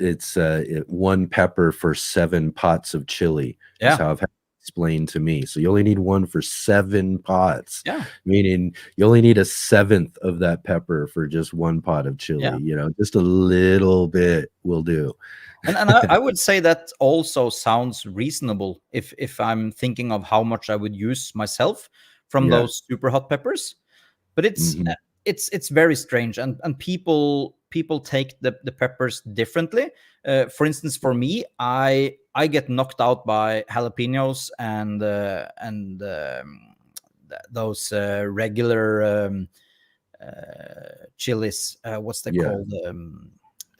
1 pepper for 7 pots of chili is yeah, how I've had it explained to me. So you only need 1 for 7 pots, yeah, meaning you only need a seventh of that pepper for just 1 pot of chili. yeah. Just a little bit will do. And I would say that also sounds reasonable if I'm thinking of how much I would use myself from Yeah. those super hot peppers. But Mhm. it's very strange, and people take the peppers differently. For instance, for me, I get knocked out by jalapenos and those regular chilies. What's they Yeah. called?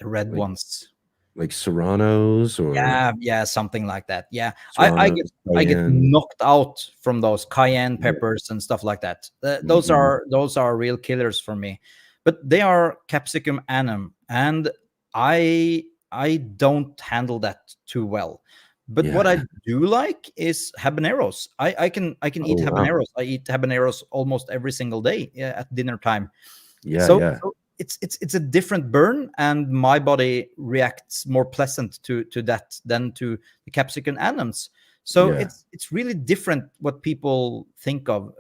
The red Like ones. like serranos or Yeah, something like that. Yeah, I, I get serranos, I get cayenne. knocked out from those cayenne Yeah. peppers and stuff like that. Those Mhm. are real killers for me. But they are capsicum annum, and I don't handle that too well. But what I Yeah. do like is habaneros. I can eat Oh, wow. habaneros. I eat habaneros almost every single day, yeah, at dinner time. Yeah, So, yeah, so it's a different burn, and my body reacts more pleasant to that than to the capsicum annums. So yeah. it's really different what people think of.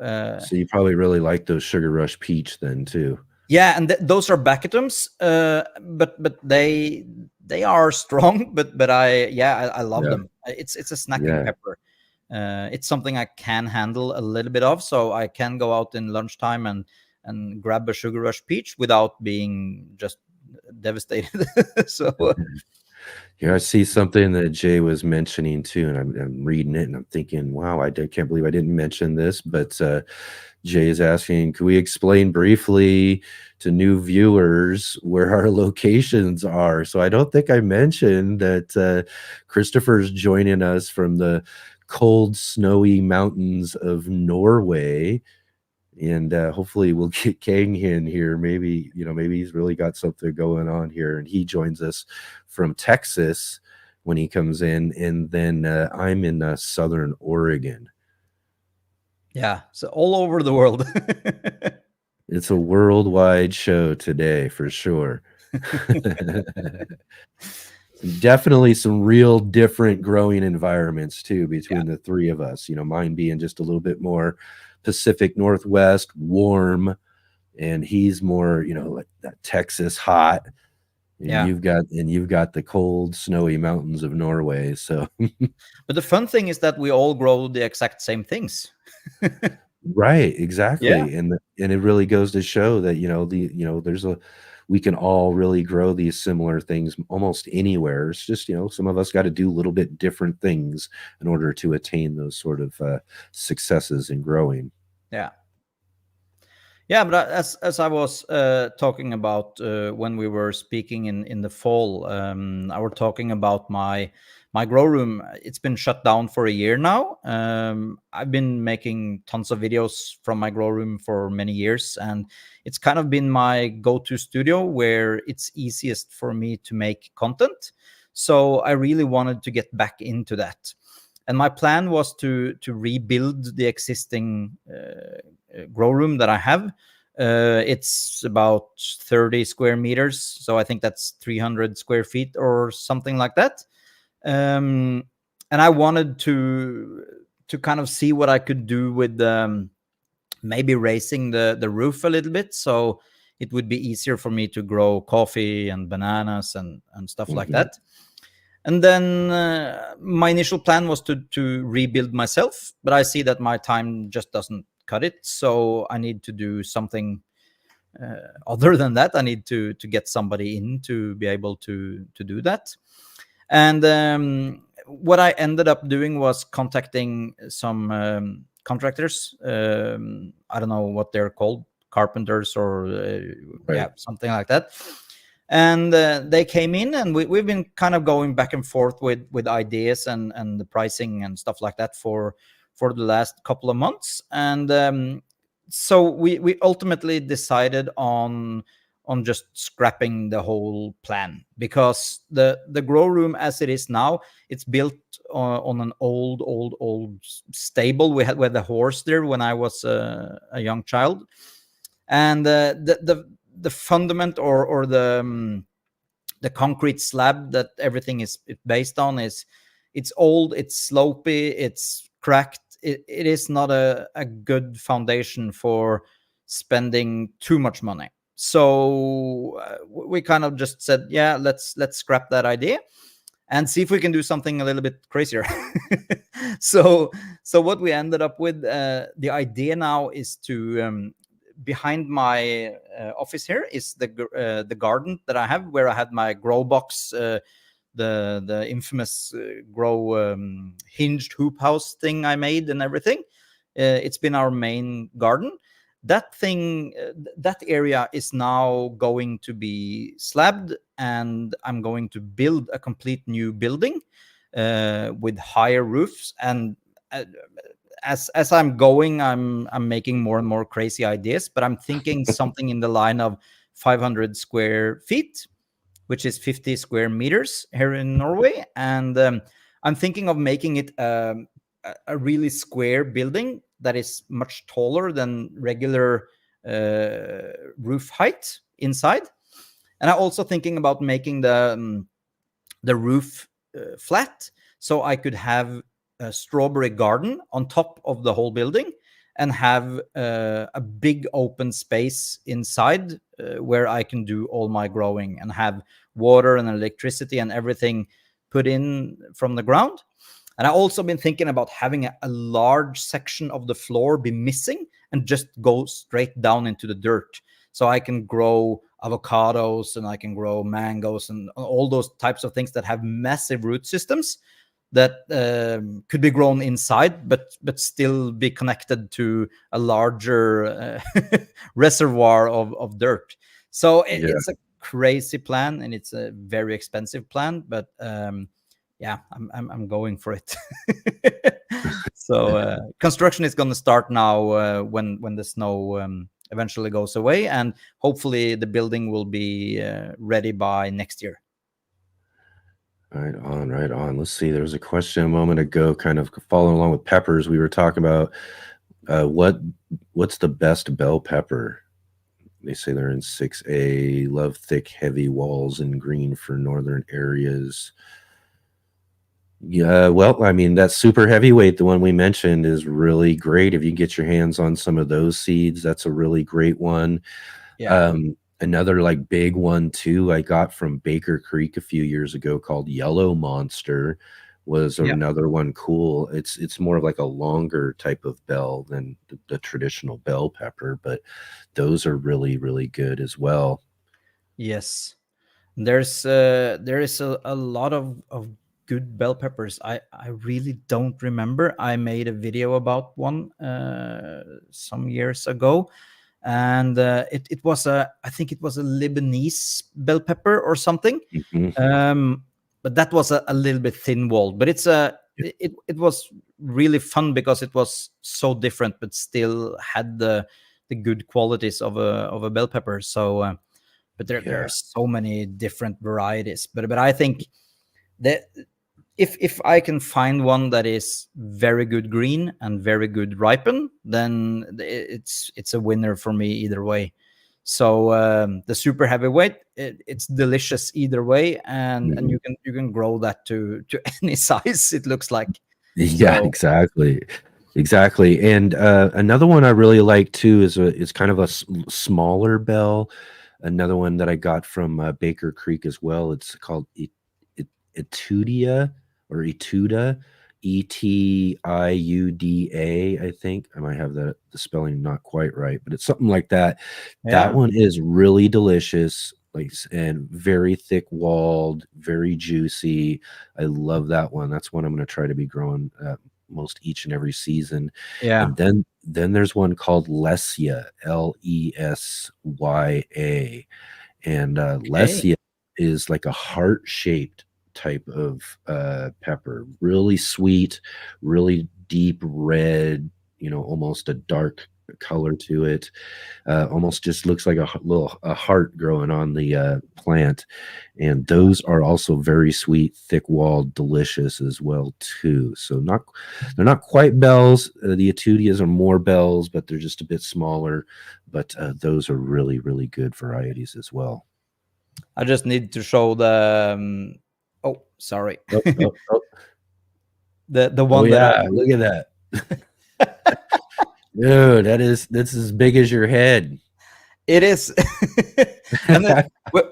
So you probably really like those Sugar Rush Peach then too. Yeah, and those are Bacchutums, but they are strong. But I love Yeah, them. It's a snacking yeah, pepper. It's something I can handle a little bit of, so I can go out in lunchtime and grab a Sugar Rush Peach without being just devastated. So Here I see something that Jay was mentioning too, and I'm reading it and I'm thinking, wow, can't believe I didn't mention this. But Jay is asking, can we explain briefly to new viewers where our locations are? So I don't think I mentioned that Christopher's joining us from the cold, snowy mountains of Norway. And hopefully we'll get Kang in here. Maybe he's really got something going on here, and he joins us from Texas when he comes in. And then I'm in Southern Oregon. yeah, so all over the world. It's a worldwide show today for sure. Definitely some real different growing environments too Yeah, between the three of us. Mine being just a little bit more Pacific Northwest, warm, and he's more, like that Texas hot, and yeah. you've got the cold, snowy mountains of Norway. So But the fun thing is that we all grow the exact same things. right, Yeah, exactly, and it really goes to show that there's we can all really grow these similar things almost anywhere. It's just, some of us got to do a little bit different things in order to attain those sort of successes in growing. Yeah. Yeah, but as I was talking about when we were speaking in the fall, I was talking about my grow room. It's been shut down for a year now. I've been making tons of videos from my grow room for many years, and it's kind of been my go-to studio where it's easiest for me to make content. So I really wanted to get back into that. And my plan was to rebuild the existing grow room that I have. It's about 30 square meters, so I think that's 300 square feet or something like that. And I wanted to kind of see what I could do with maybe raising the roof a little bit, so it would be easier for me to grow coffee and bananas and stuff like that. And then my initial plan was to rebuild myself, but I see that my time just doesn't cut it. So I need to do something other than that. I need to get somebody in to be able to do that. And what I ended up doing was contacting some contractors. I don't know what they're called, carpenters or Right. something like that. And they came in, and we've been kind of going back and forth with ideas and the pricing and stuff like that for the last couple of months. And so we ultimately decided on just scrapping the whole plan, because the grow room as it is now, it's built on an old stable we had with the horse there when I was a young child. And the fundament or the concrete slab that everything is based on it's old, it's slopey, it's cracked. It is not a good foundation for spending too much money. So we kind of just said, yeah, let's scrap that idea and see if we can do something a little bit crazier. so what we ended up with, the idea now is to behind my office here is the garden that I have, where I had my grow box, the infamous grow hinged hoop house thing I made and everything. It's been our main garden. That thing, that area is now going to be slabbed, and I'm going to build a complete new building with higher roofs. And as I'm going, I'm making more and more crazy ideas, but I'm thinking something in the line of 500 square feet, which is 50 square meters here in Norway. And I'm thinking of making it a really square building that is much taller than regular roof height inside. And I'm also thinking about making the roof flat, so I could have a strawberry garden on top of the whole building and have a big open space inside where I can do all my growing and have water and electricity and everything put in from the ground. And I've also been thinking about having a large section of the floor be missing and just go straight down into the dirt, so I can grow avocados and I can grow mangoes and all those types of things that have massive root systems that could be grown inside, but still be connected to a larger reservoir of dirt. So it's a crazy plan, and it's a very expensive plan, but yeah, I'm going for it. So construction is going to start now when the snow eventually goes away, and hopefully the building will be ready by next year. Right on. Let's see. There was a question a moment ago, kind of following along with peppers. We were talking about what's the best bell pepper. They say they're in 6A, love thick, heavy walls and green for northern areas. Yeah, well, I mean, that super heavyweight, the one we mentioned, is really great. If you get your hands on some of those seeds, that's a really great one. Yeah. Another like big one too, I got from Baker Creek a few years ago, called Yellow Monster, was another one. Cool. It's more of like a longer type of bell than the traditional bell pepper, but those are really, really good as well. Yes. There is a lot of good bell peppers. I really don't remember. I made a video about one some years ago, and it was I think it was a Lebanese bell pepper or something. Mhm. But that was a little bit thin walled. But it was really fun because it was so different, but still had the good qualities of a bell pepper. So. But there are Yeah. so many different varieties. But I think that if I can find one that is very good green and very good ripen, then it's a winner for me either way. So the super heavyweight, it's delicious either way, and Mhm. you can grow that to any size. It looks like. Yeah, So exactly. Exactly. And another one I really like too is kind of a smaller bell. Another one that I got from Baker Creek as well. It's called Etudia or Etuda, Etiuda. I think I might have the spelling not quite right, but it's something like that. That yeah, one is really delicious, like and very thick walled, very juicy. I love that one. That's one I'm going to try to be growing most each and every season. yeah, And then there's one called Lesia, Lesya, and okay, Lesia is like a heart-shaped type of pepper, really sweet, really deep red, almost a dark color to it. Almost just looks like a heart growing on the plant. And those are also very sweet, thick-walled, delicious as well too. So they're not quite bells. The Etudias are more bells, but they're just a bit smaller. But those are really, really good varieties as well. I just need to show the. Oh, sorry. Oh, oh, oh, The oh one that I yeah, look at that. Dude, that's as big as your head. It is, and then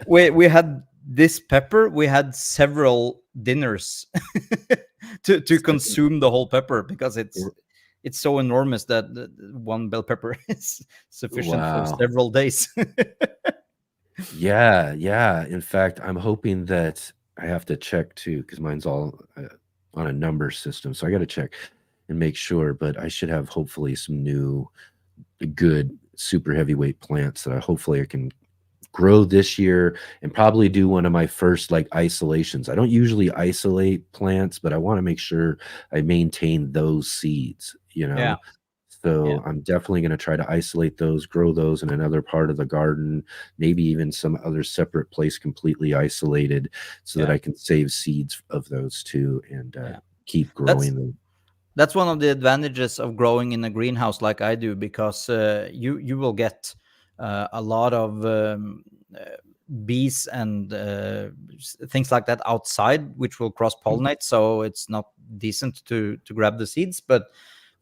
we had this pepper. We had several dinners to consume the whole pepper because it's so enormous that one bell pepper is sufficient for Wow. several days. Yeah, yeah. In fact, I'm hoping that I have to check too because mine's all on a number system. So I got to check and make sure. But I should have hopefully some new good super heavyweight plants that hopefully I can grow this year and probably do one of my first like isolations. I don't usually isolate plants, but I want to make sure I maintain those seeds, Yeah, yeah, So I'm definitely going to try to isolate those, grow those in another part of the garden, maybe even some other separate place completely isolated so that yeah, I can save seeds of those too and yeah. keep That's growing them. that's one of the advantages of growing in a greenhouse like I do because you will get a lot of bees and things like that outside, which will cross pollinate. So it's not decent to grab the seeds. But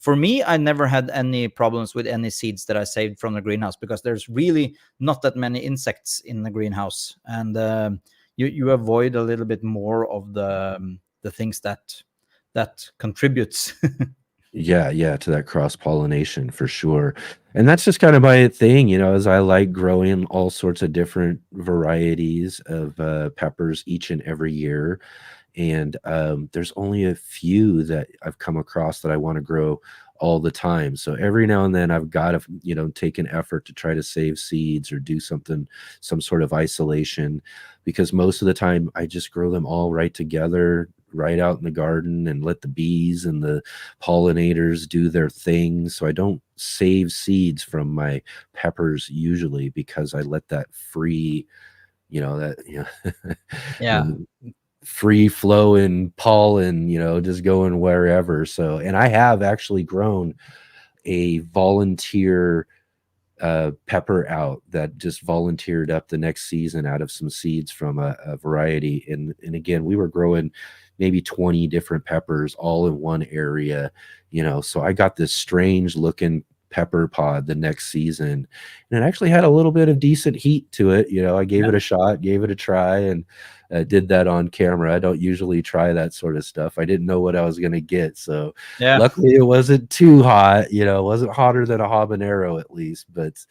for me, I never had any problems with any seeds that I saved from the greenhouse because there's really not that many insects in the greenhouse, and you avoid a little bit more of the things that contributes. Yeah, yeah, to that cross pollination for sure. And that's just kind of my thing, as I like growing all sorts of different varieties of peppers each and every year. And there's only a few that I've come across that I want to grow all the time. So every now and then I've got to, take an effort to try to save seeds or do something, some sort of isolation, because most of the time I just grow them all right together, right out in the garden and let the bees and the pollinators do their thing. So I don't save seeds from my peppers usually because I let that free, that, Yeah, the free flowing pollen, just going wherever. So, and I have actually grown a volunteer pepper out that just volunteered up the next season out of some seeds from a variety. And again, we were growing maybe 20 different peppers all in one area, so I got this strange looking pepper pod the next season, and it actually had a little bit of decent heat to it. I gave yeah, it a shot, gave it a try, and did that on camera. I don't usually try that sort of stuff. I didn't know what I was going to get, so yeah. luckily it wasn't too hot. It wasn't hotter than a habanero at least, but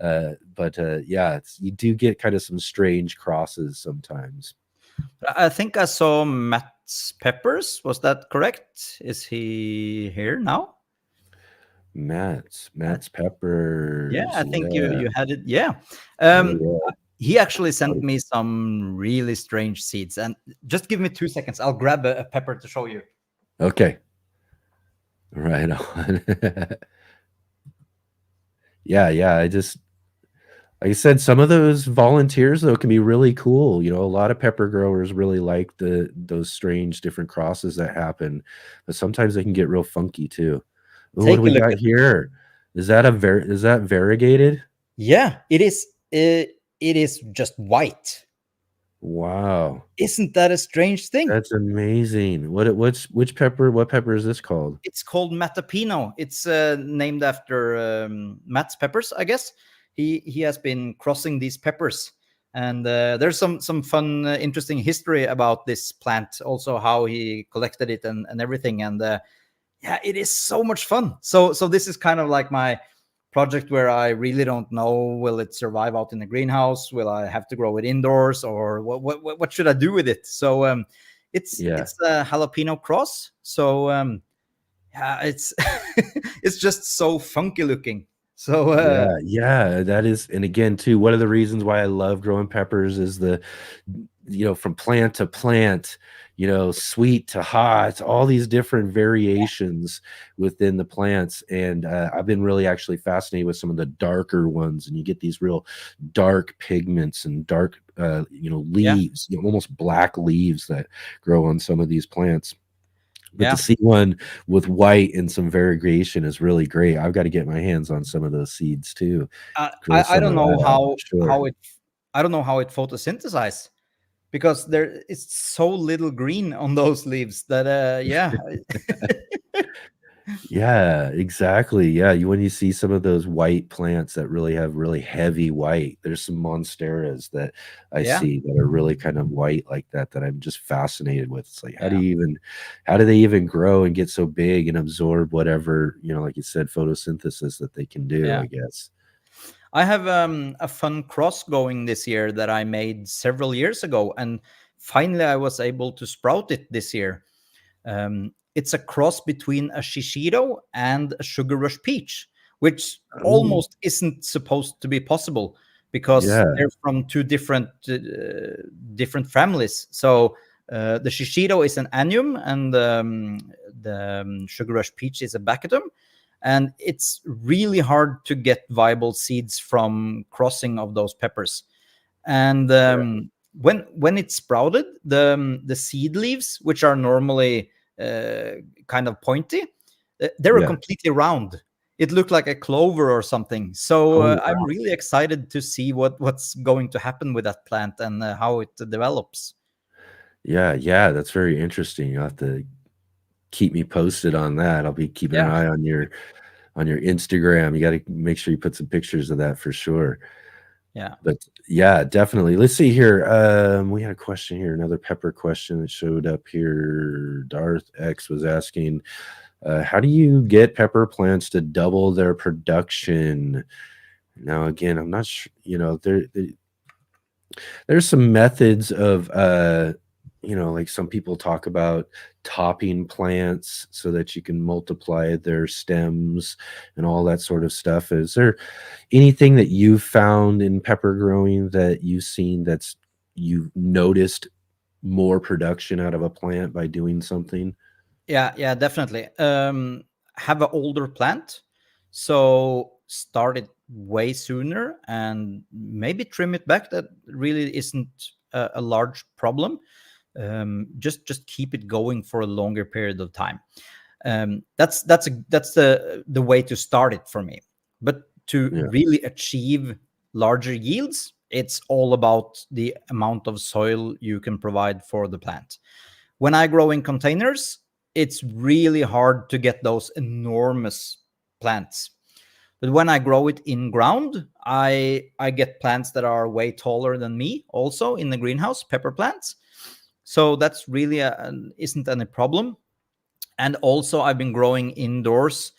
Yeah, you do get kind of some strange crosses sometimes. I think I saw Matt's peppers. Was that correct? Is he here now? Matt's Yeah, peppers. I think you Yeah. you had it. Yeah. Oh Um, yeah. he actually sent Oh, me some really strange seeds. And just give me 2 seconds. I'll grab a pepper to show you. okay. Right on. Yeah, yeah. Like I said, some of those volunteers though can be really cool. A lot of pepper growers really like those strange different crosses that happen, but sometimes they can get real funky too. Ooh, what do Take a we look got at. here? Is that variegated? Yeah, it is. It is just white. Wow. Isn't that a strange thing? That's amazing. Which pepper? What pepper is this called? It's called Matapino. It's named after Matt's peppers, I guess. He has been crossing these peppers, and there's some fun, interesting history about this plant. Also, how he collected it and everything. And yeah, it is so much fun. So this is kind of like my project where I really don't know, will it survive out in the greenhouse? Will I have to grow it indoors, or what should I do with it? So Yeah. it's a jalapeno cross. So yeah, it's it's just so funky looking. So Yeah, yeah, that is, and again, too, one of the reasons why I love growing peppers is from plant to plant, sweet to hot, all these different variations within the plants. And I've been really actually fascinated with some of the darker ones, and you get these real dark pigments and dark, yeah, leaves, almost black leaves that grow on some of these plants. But to yeah. see one with white and some variegation is really great. I've got to get my hands on some of those seeds too. Grow I some don't of know that, for sure. how it I don't know how it photosynthesizes, because there is so little green on those leaves that yeah. Yeah, exactly. Yeah, when you see some of those white plants that really have really heavy white, there's some monsteras that I Yeah, see that are really kind of white like that I'm just fascinated with. It's like, yeah, how do they even grow and get so big and absorb whatever, like you said, photosynthesis that they can do, yeah. I guess. I have a fun cross going this year that I made several years ago, and finally I was able to sprout it this year. It's a cross between a shishito and a sugar rush peach, which Oh, almost isn't supposed to be possible because yeah. they're from two different families. So the shishito is an annuum, and the sugar rush peach is a baccatum. And it's really hard to get viable seeds from crossing of those peppers. And when it's sprouted, the seed leaves, which are normally kind of pointy, they were Yeah. completely round. It looked like a clover or something. So Oh, I'm really excited to see what's going to happen with that plant and how it develops. yeah, yeah, that's very interesting. You'll have to keep me posted on that. I'll be keeping an Yeah, eye on your Instagram. You got to make sure you put some pictures of that for sure. yeah. But yeah, definitely. Let's see here. We had a question here, another pepper question that showed up here. Darth X was asking, how do you get pepper plants to double their production? Now, again, I'm not sure, there's some methods of like some people talk about topping plants so that you can multiply their stems and all that sort of stuff. Is there anything that you've found in pepper growing that you've noticed more production out of a plant by doing something? Yeah, definitely. Have an older plant, so start it way sooner and maybe trim it back. That really isn't a large problem. Just keep it going for a longer period of time. That's the way to start it for me. But to Yeah. really achieve larger yields, it's all about the amount of soil you can provide for the plant. When I grow in containers, it's really hard to get those enormous plants. But when I grow it in ground, I get plants that are way taller than me also in the greenhouse, pepper plants. So that's really isn't any problem. And also I've been growing indoors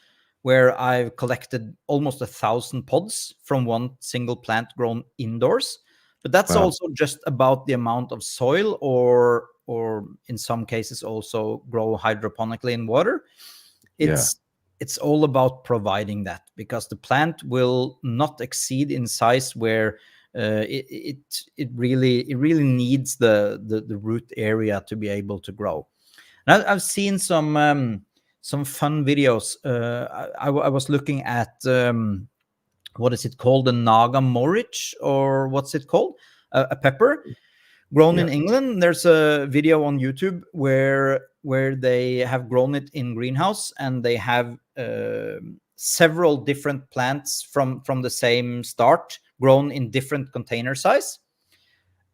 where I've collected almost 1,000 pods from one single plant grown indoors. But that's Wow. also just about the amount of soil, or in some cases also grow hydroponically in water. Yeah. It's all about providing that, because the plant will not exceed in size where it really needs the root area to be able to grow. And I've seen some fun videos. I was looking at what is it called, the Naga Morich, or what's it called, a pepper grown Yeah. in England. There's a video on YouTube where they have grown it in greenhouse, and they have several different plants from the same start grown in different container size.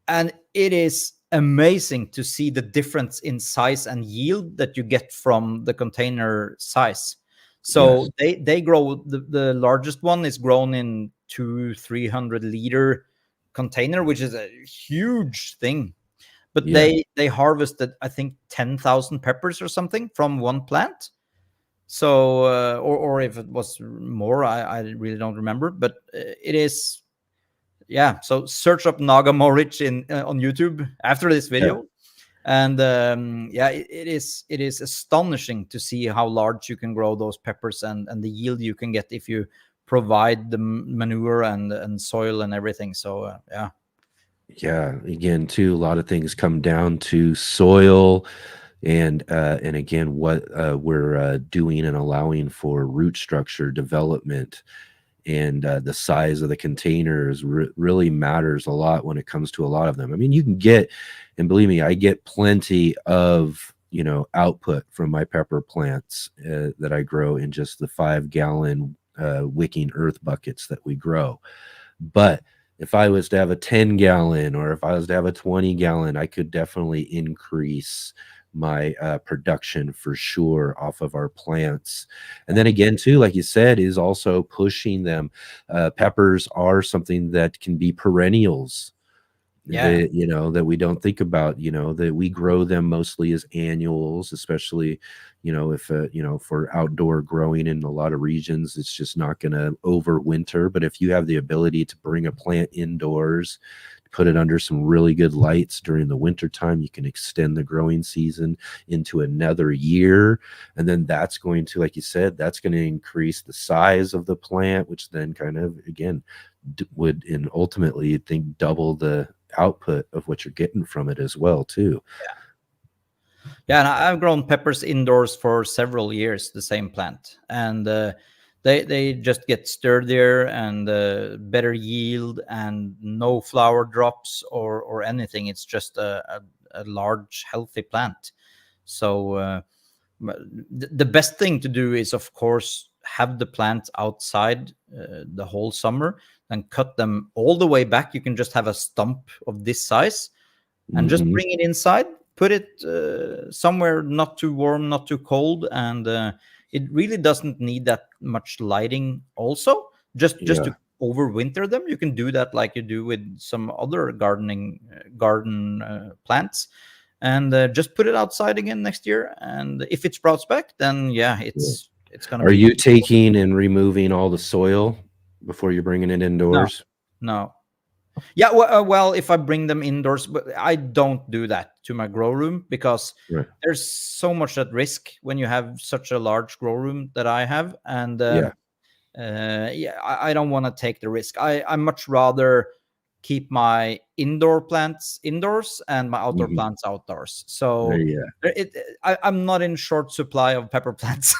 And it is amazing to see the difference in size and yield that you get from the container size. So Yes. they grow, the largest one is grown in 300 liter container, which is a huge thing. But Yeah. they harvested, I think, 10,000 peppers or something from one plant. So or if it was more, I really don't remember. But it is, yeah. So search up Naga Morich in on YouTube after this Yeah. video, and yeah, it is astonishing to see how large you can grow those peppers, and the yield you can get if you provide the manure and soil and everything. So yeah. Yeah. Again, too, a lot of things come down to soil, and again, what we're doing and allowing for root structure development, and the size of the containers really matters a lot when it comes to a lot of them. I mean, you can get, and believe me, I get plenty of output from my pepper plants that I grow in just the 5-gallon wicking earth buckets that we grow. But if I was to have a 10-gallon, or if I was to have a 20-gallon, I could definitely increase my production for sure off of our plants. And then again, too, like you said, is also pushing them. Peppers are something that can be perennials. Yeah. That we don't think about, that we grow them mostly as annuals, especially, if for outdoor growing in a lot of regions, it's just not going to overwinter. But if you have the ability to bring a plant indoors, put it under some really good lights during the winter time, you can extend the growing season into another year. And then that's going to, like you said, that's going to increase the size of the plant, which then kind of, again, would, and ultimately, you'd think, double the output of what you're getting from it as well, too. Yeah, and I've grown peppers indoors for several years, the same plant, and they just get sturdier and better yield, and no flower drops or anything. It's just a large, healthy plant. So the best thing to do is, of course, have the plant outside the whole summer, and cut them all the way back. You can just have a stump of this size, and just Mm-hmm. bring it inside, put it somewhere not too warm, not too cold, and it really doesn't need that much lighting also, just Yeah. to overwinter them. You can do that like you do with some other garden plants, and just put it outside again next year, and if it sprouts back, then yeah, it's gonna Are be you beautiful. taking and removing all the soil before you're bringing it No, indoors? no. Yeah, well, if I bring them indoors, but I don't do that to my grow room, because Right. there's so much at risk when you have such a large grow room that I have, and Yeah. yeah, I don't want to take the risk. I much rather keep my indoor plants indoors and my outdoor Mm-hmm. plants outdoors. So Yeah. I'm not in short supply of pepper plants.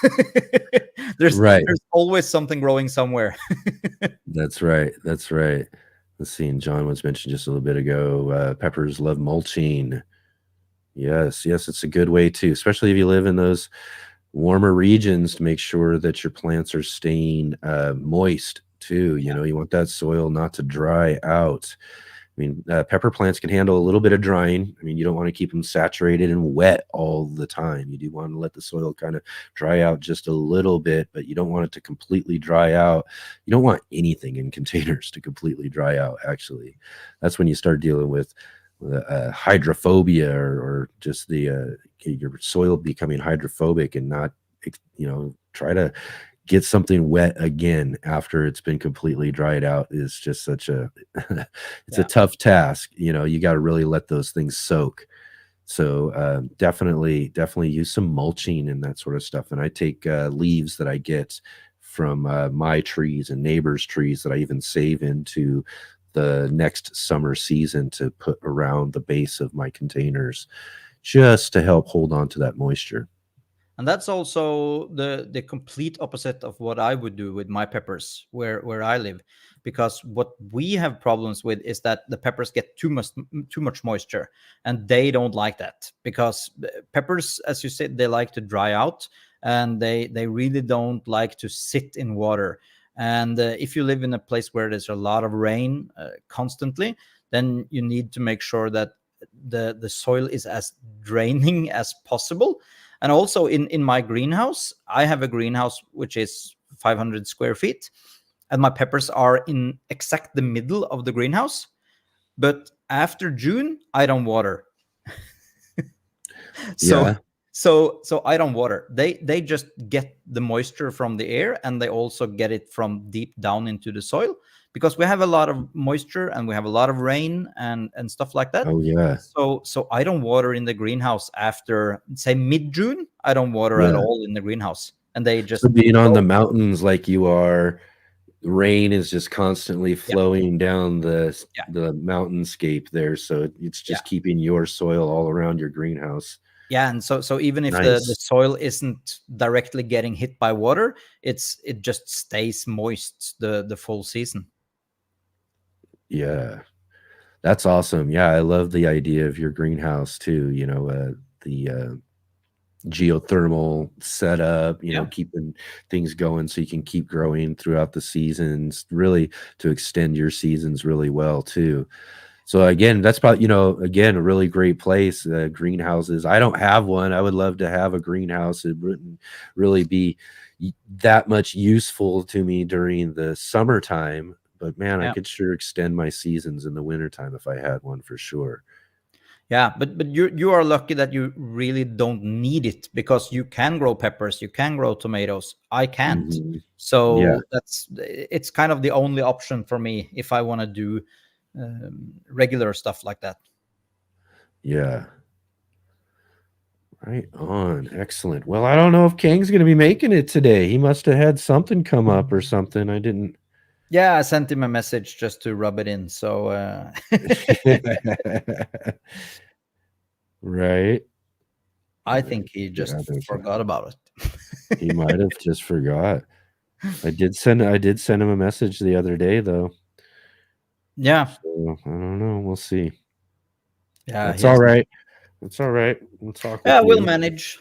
Right. There's always something growing somewhere. That's right. That's right. Let's see. And John was mentioned just a little bit ago. Peppers love mulching. Yes. Yes. It's a good way too, especially if you live in those warmer regions, to make sure that your plants are staying moist too. You want that soil not to dry out. I mean, pepper plants can handle a little bit of drying. I mean, you don't want to keep them saturated and wet all the time. You do want to let the soil kind of dry out just a little bit, but you don't want it to completely dry out. You don't want anything in containers to completely dry out, actually. That's when you start dealing with hydrophobia, or just the your soil becoming hydrophobic, and not, try to get something wet again after it's been completely dried out is just such a it's a tough task. You know, you got to really let those things soak. So definitely use some mulching and that sort of stuff. And I take leaves that I get from my trees and neighbors' trees that I even save into the next summer season to put around the base of my containers, just to help hold on to that moisture. And that's also the complete opposite of what I would do with my peppers where I live, because what we have problems with is that the peppers get too much moisture, and they don't like that, because peppers, as you said, they like to dry out, and they really don't like to sit in water. And if you live in a place where there's a lot of rain constantly, then you need to make sure that the soil is as draining as possible. And also in my greenhouse, I have a greenhouse which is 500 square feet, and my peppers are in exact the middle of the greenhouse. But after June, I don't water. So Yeah. so I don't water. They just get the moisture from the air, and they also get it from deep down into the soil, because we have a lot of moisture and we have a lot of rain and stuff like that. Oh yeah. So I don't water in the greenhouse after, say, mid-June. I don't water at Yeah. all in the greenhouse, and they just So being on go. the mountains like you are, rain is just constantly flowing down the mountainscape there, so it's just keeping your soil all around your greenhouse. Yeah, and so even if the Nice. soil isn't directly getting hit by water, it just stays moist the full season. Yeah, that's awesome. Yeah, I love the idea of your greenhouse too. You know, the geothermal setup, you know, keeping things going so you can keep growing throughout the seasons, really to extend your seasons really well too. So again, that's probably, you know, again, a really great place. Greenhouses. I don't have one. I would love to have a greenhouse. It wouldn't really be that much useful to me during the summertime, but man, I could sure extend my seasons in the wintertime if I had one for sure. Yeah, but you are lucky that you really don't need it, because you can grow peppers, you can grow tomatoes. I can't. Mhm. Yeah. So it's kind of the only option for me if I want to do regular stuff like that. Yeah. Right on. Excellent. Well, I don't know if Kang's going to be making it today. He must have had something come up or something. I didn't. Yeah, I sent him a message just to rub it in. So Right. I think he just forgot about it. He might have just forgot. I did send him a message the other day though. Yeah. So I don't know. We'll see. Yeah, That's all right. That's all right. We'll talk with yeah, we'll you. manage.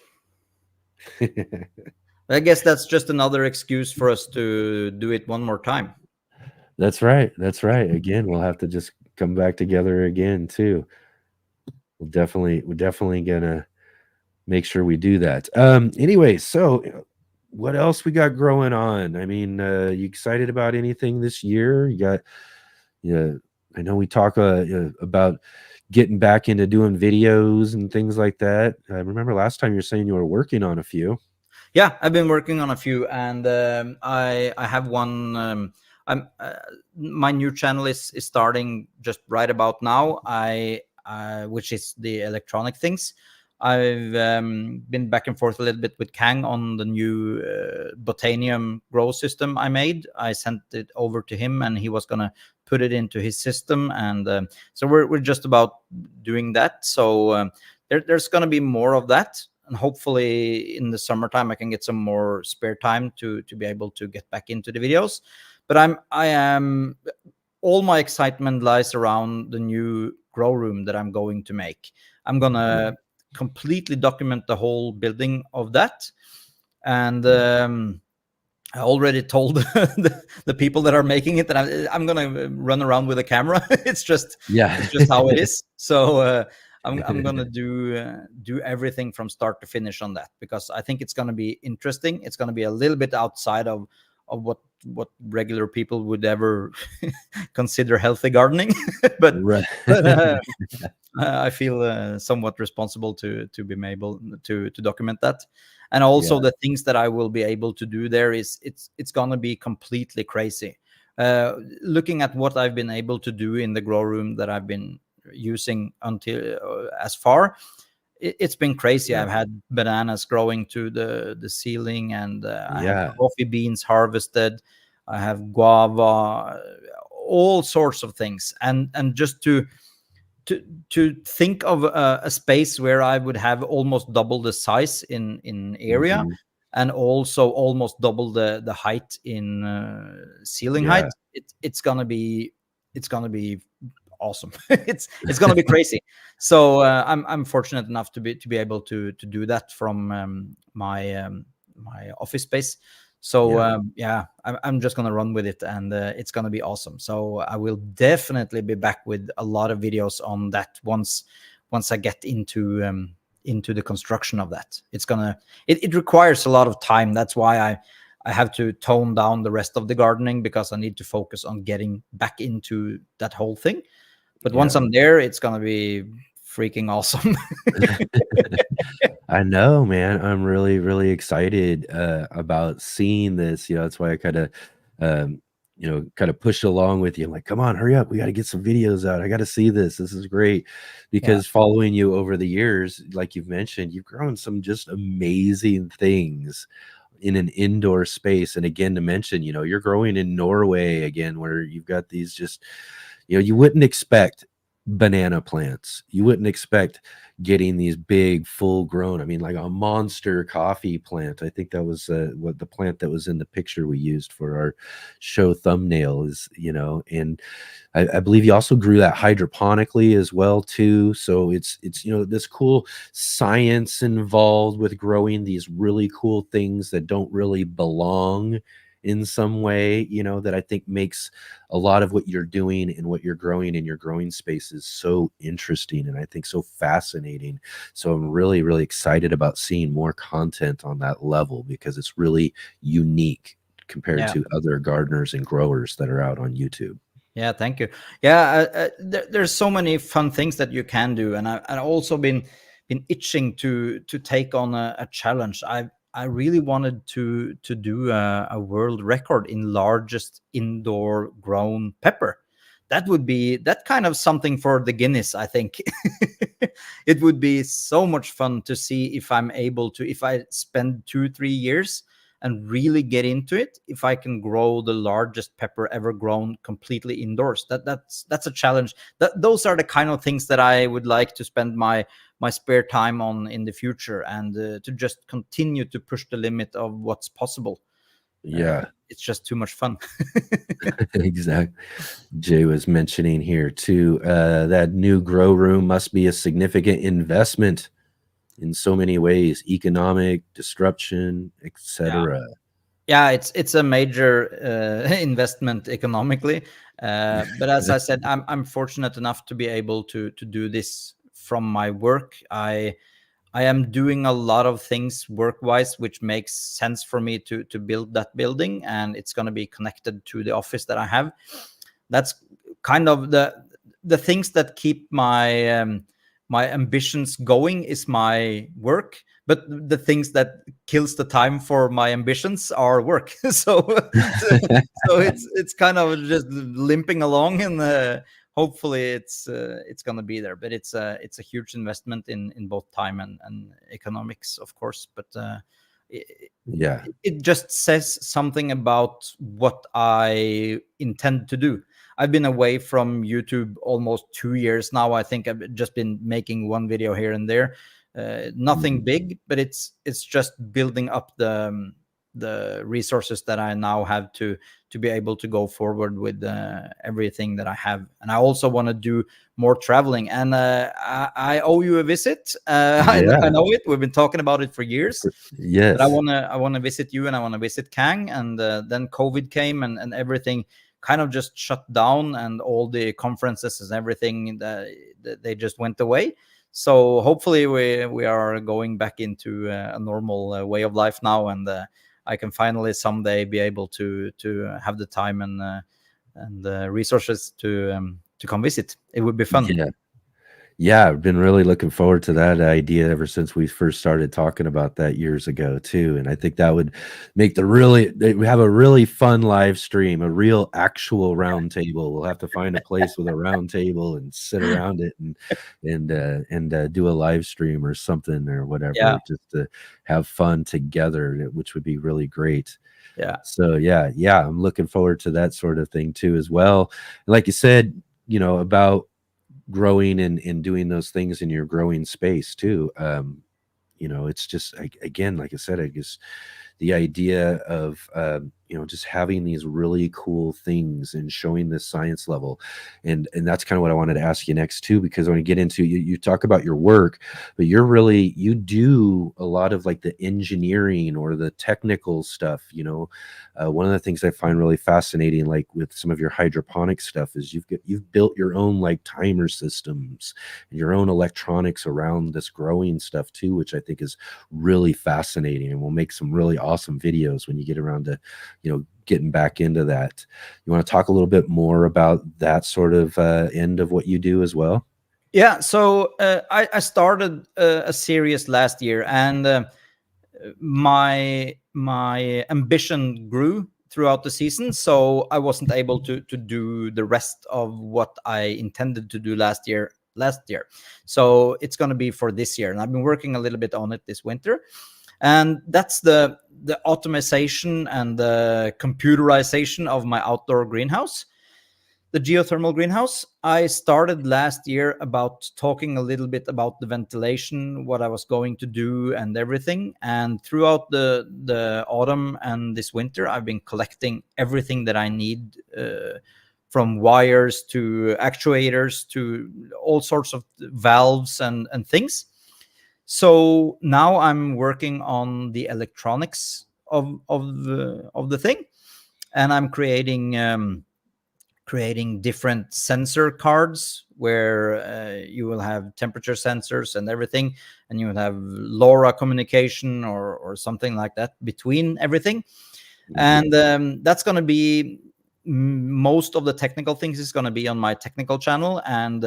I guess that's just another excuse for us to do it one more time. That's right. That's right. Again, we'll have to just come back together again too. We're definitely gonna make sure we do that. Anyway, so what else we got growing on? I mean, you excited about anything this year? You got, yeah, I know we talk about getting back into doing videos and things like that. I remember last time you were saying you were working on a few. Yeah, I've been working on a few, and I have one. I'm my new channel is starting just right about now. Which is the electronic things. I've been back and forth a little bit with Khang on the new Botanium grow system I made. I sent it over to him, and he was gonna put it into his system, and so we're just about doing that. So there's gonna be more of that, and hopefully in the summertime I can get some more spare time to be able to get back into the videos. But I am all my excitement lies around the new grow room that I'm going to make. I'm gonna completely document the whole building of that, and I already told the people that are making it that I'm gonna run around with a camera. it's just how it is. So I'm gonna do everything from start to finish on that, because I think it's gonna be interesting. It's gonna be a little bit outside of what what regular people would ever consider healthy gardening, but Right. but I feel somewhat responsible to be able to document that. And also Yeah. the things that I will be able to do there is it's gonna be completely crazy. Looking at what I've been able to do in the grow room that I've been using until as far, it's been crazy. Yeah. I've had bananas growing to the ceiling, and I have Yeah. coffee beans harvested. I have guava, all sorts of things, and just to think of a space where I would have almost double the size in area, Mhm. and also almost double the height in ceiling height. Yeah. It's gonna be awesome. It's gonna be crazy. So I'm fortunate enough to be able to do that from my office space. So Yeah. yeah, I'm just gonna run with it, and it's gonna be awesome. So I will definitely be back with a lot of videos on that once I get into the construction of that. It requires a lot of time. That's why I have to tone down the rest of the gardening, because I need to focus on getting back into that whole thing. But once Yeah. I'm there, it's gonna be freaking awesome. I know, man. I'm really, really excited about seeing this. That's why I um, kind of push along with you. I'm like, come on, hurry up. We got to get some videos out. I got to see this. This is great. Yeah. Because following you over the years, like you've mentioned, you've grown some just amazing things in an indoor space. And again, to mention, you're growing in Norway again, where you've got these just, you wouldn't expect banana plants. You wouldn't expect getting these big, full grown, I mean, like a monster coffee plant. I think that was what the plant that was in the picture we used for our show thumbnail is, and I believe you also grew that hydroponically as well too. So it's this cool science involved with growing these really cool things that don't really belong in some way, that I think makes a lot of what you're doing and what you're growing in your growing space is so interesting and I think so fascinating. So I'm really, really excited about seeing more content on that level because it's really unique compared Yeah. to other gardeners and growers that are out on YouTube. Yeah, thank you. Yeah, there's so many fun things that you can do, and I've also been itching to take on a challenge. I really wanted to do a world record in largest indoor grown pepper. That would be that kind of something for the Guinness, I think. It would be so much fun to see if I'm able to, if I spend 2-3 years and really get into it, if I can grow the largest pepper ever grown completely indoors. That's a challenge. Those are the kind of things that I would like to spend my spare time on in the future, and to just continue to push the limit of what's possible. Yeah, It's just too much fun. exactly. Jay was mentioning here too, that new grow room must be a significant investment in so many ways, economic, disruption, Yeah. etc. Yeah, it's a major investment economically, but as I said, I'm fortunate enough to be able to do this from my work. I am doing a lot of things work-wise, which makes sense for me to build that building, and it's going to be connected to the office that I have. That's kind of the things that keep my ambitions going is my work, but the things that kills the time for my ambitions are work. So it's kind of just limping along, and hopefully it's gonna be there. But it's a huge investment in both time and economics, of course. But Yeah, it just says something about what I intend to do. I've been away from YouTube almost 2 years now. I think I've just been making one video here and there. Nothing big, but it's just building up the resources that I now have to be able to go forward with everything that I have. And I also want to do more traveling. And I owe you a visit. I yeah, know it. We've been talking about it for years. But yes, I wanna visit you, and I want to visit Khang. And then COVID came, and everything kind of just shut down, and all the conferences and everything they just went away. So hopefully we are going back into a normal way of life now, and I can finally someday be able to have the time and resources to come visit. It would be fun. Yeah, I've been really looking forward to that idea ever since we first started talking about that years ago too. And I think that would make we have a really fun live stream, a real actual round table. We'll have to find a place with a round table and sit around it and do a live stream or something or whatever, just to have fun together, which would be really great. So yeah, I'm looking forward to that sort of thing too as well. Like you said, about growing and doing those things in your growing space too. It's just, again, like I said, I guess the idea of just having these really cool things and showing this science level, and that's kind of what I wanted to ask you next too, because when you get into you talk about your work, but you do a lot of like the engineering or the technical stuff. One of the things I find really fascinating, like with some of your hydroponic stuff, is you've built your own like timer systems and your own electronics around this growing stuff too, which I think is really fascinating, and we'll make some really awesome videos when you get around to getting back into that. You want to talk a little bit more about that sort of end of what you do as well? So I started a series last year, and my ambition grew throughout the season, so I wasn't able to do the rest of what I intended to do last year. So it's going to be for this year, and I've been working a little bit on it this winter. And that's the automation and the computerization of my outdoor greenhouse, the geothermal greenhouse. I started last year about talking a little bit about the ventilation, what I was going to do and everything. And throughout the autumn and this winter, I've been collecting everything that I need, from wires to actuators to all sorts of valves and things. So now I'm working on the electronics of the thing, and I'm creating different sensor cards where you will have temperature sensors and everything, and you will have LoRa communication or something like that between everything. And that's going to be, most of the technical things is going to be on my technical channel, and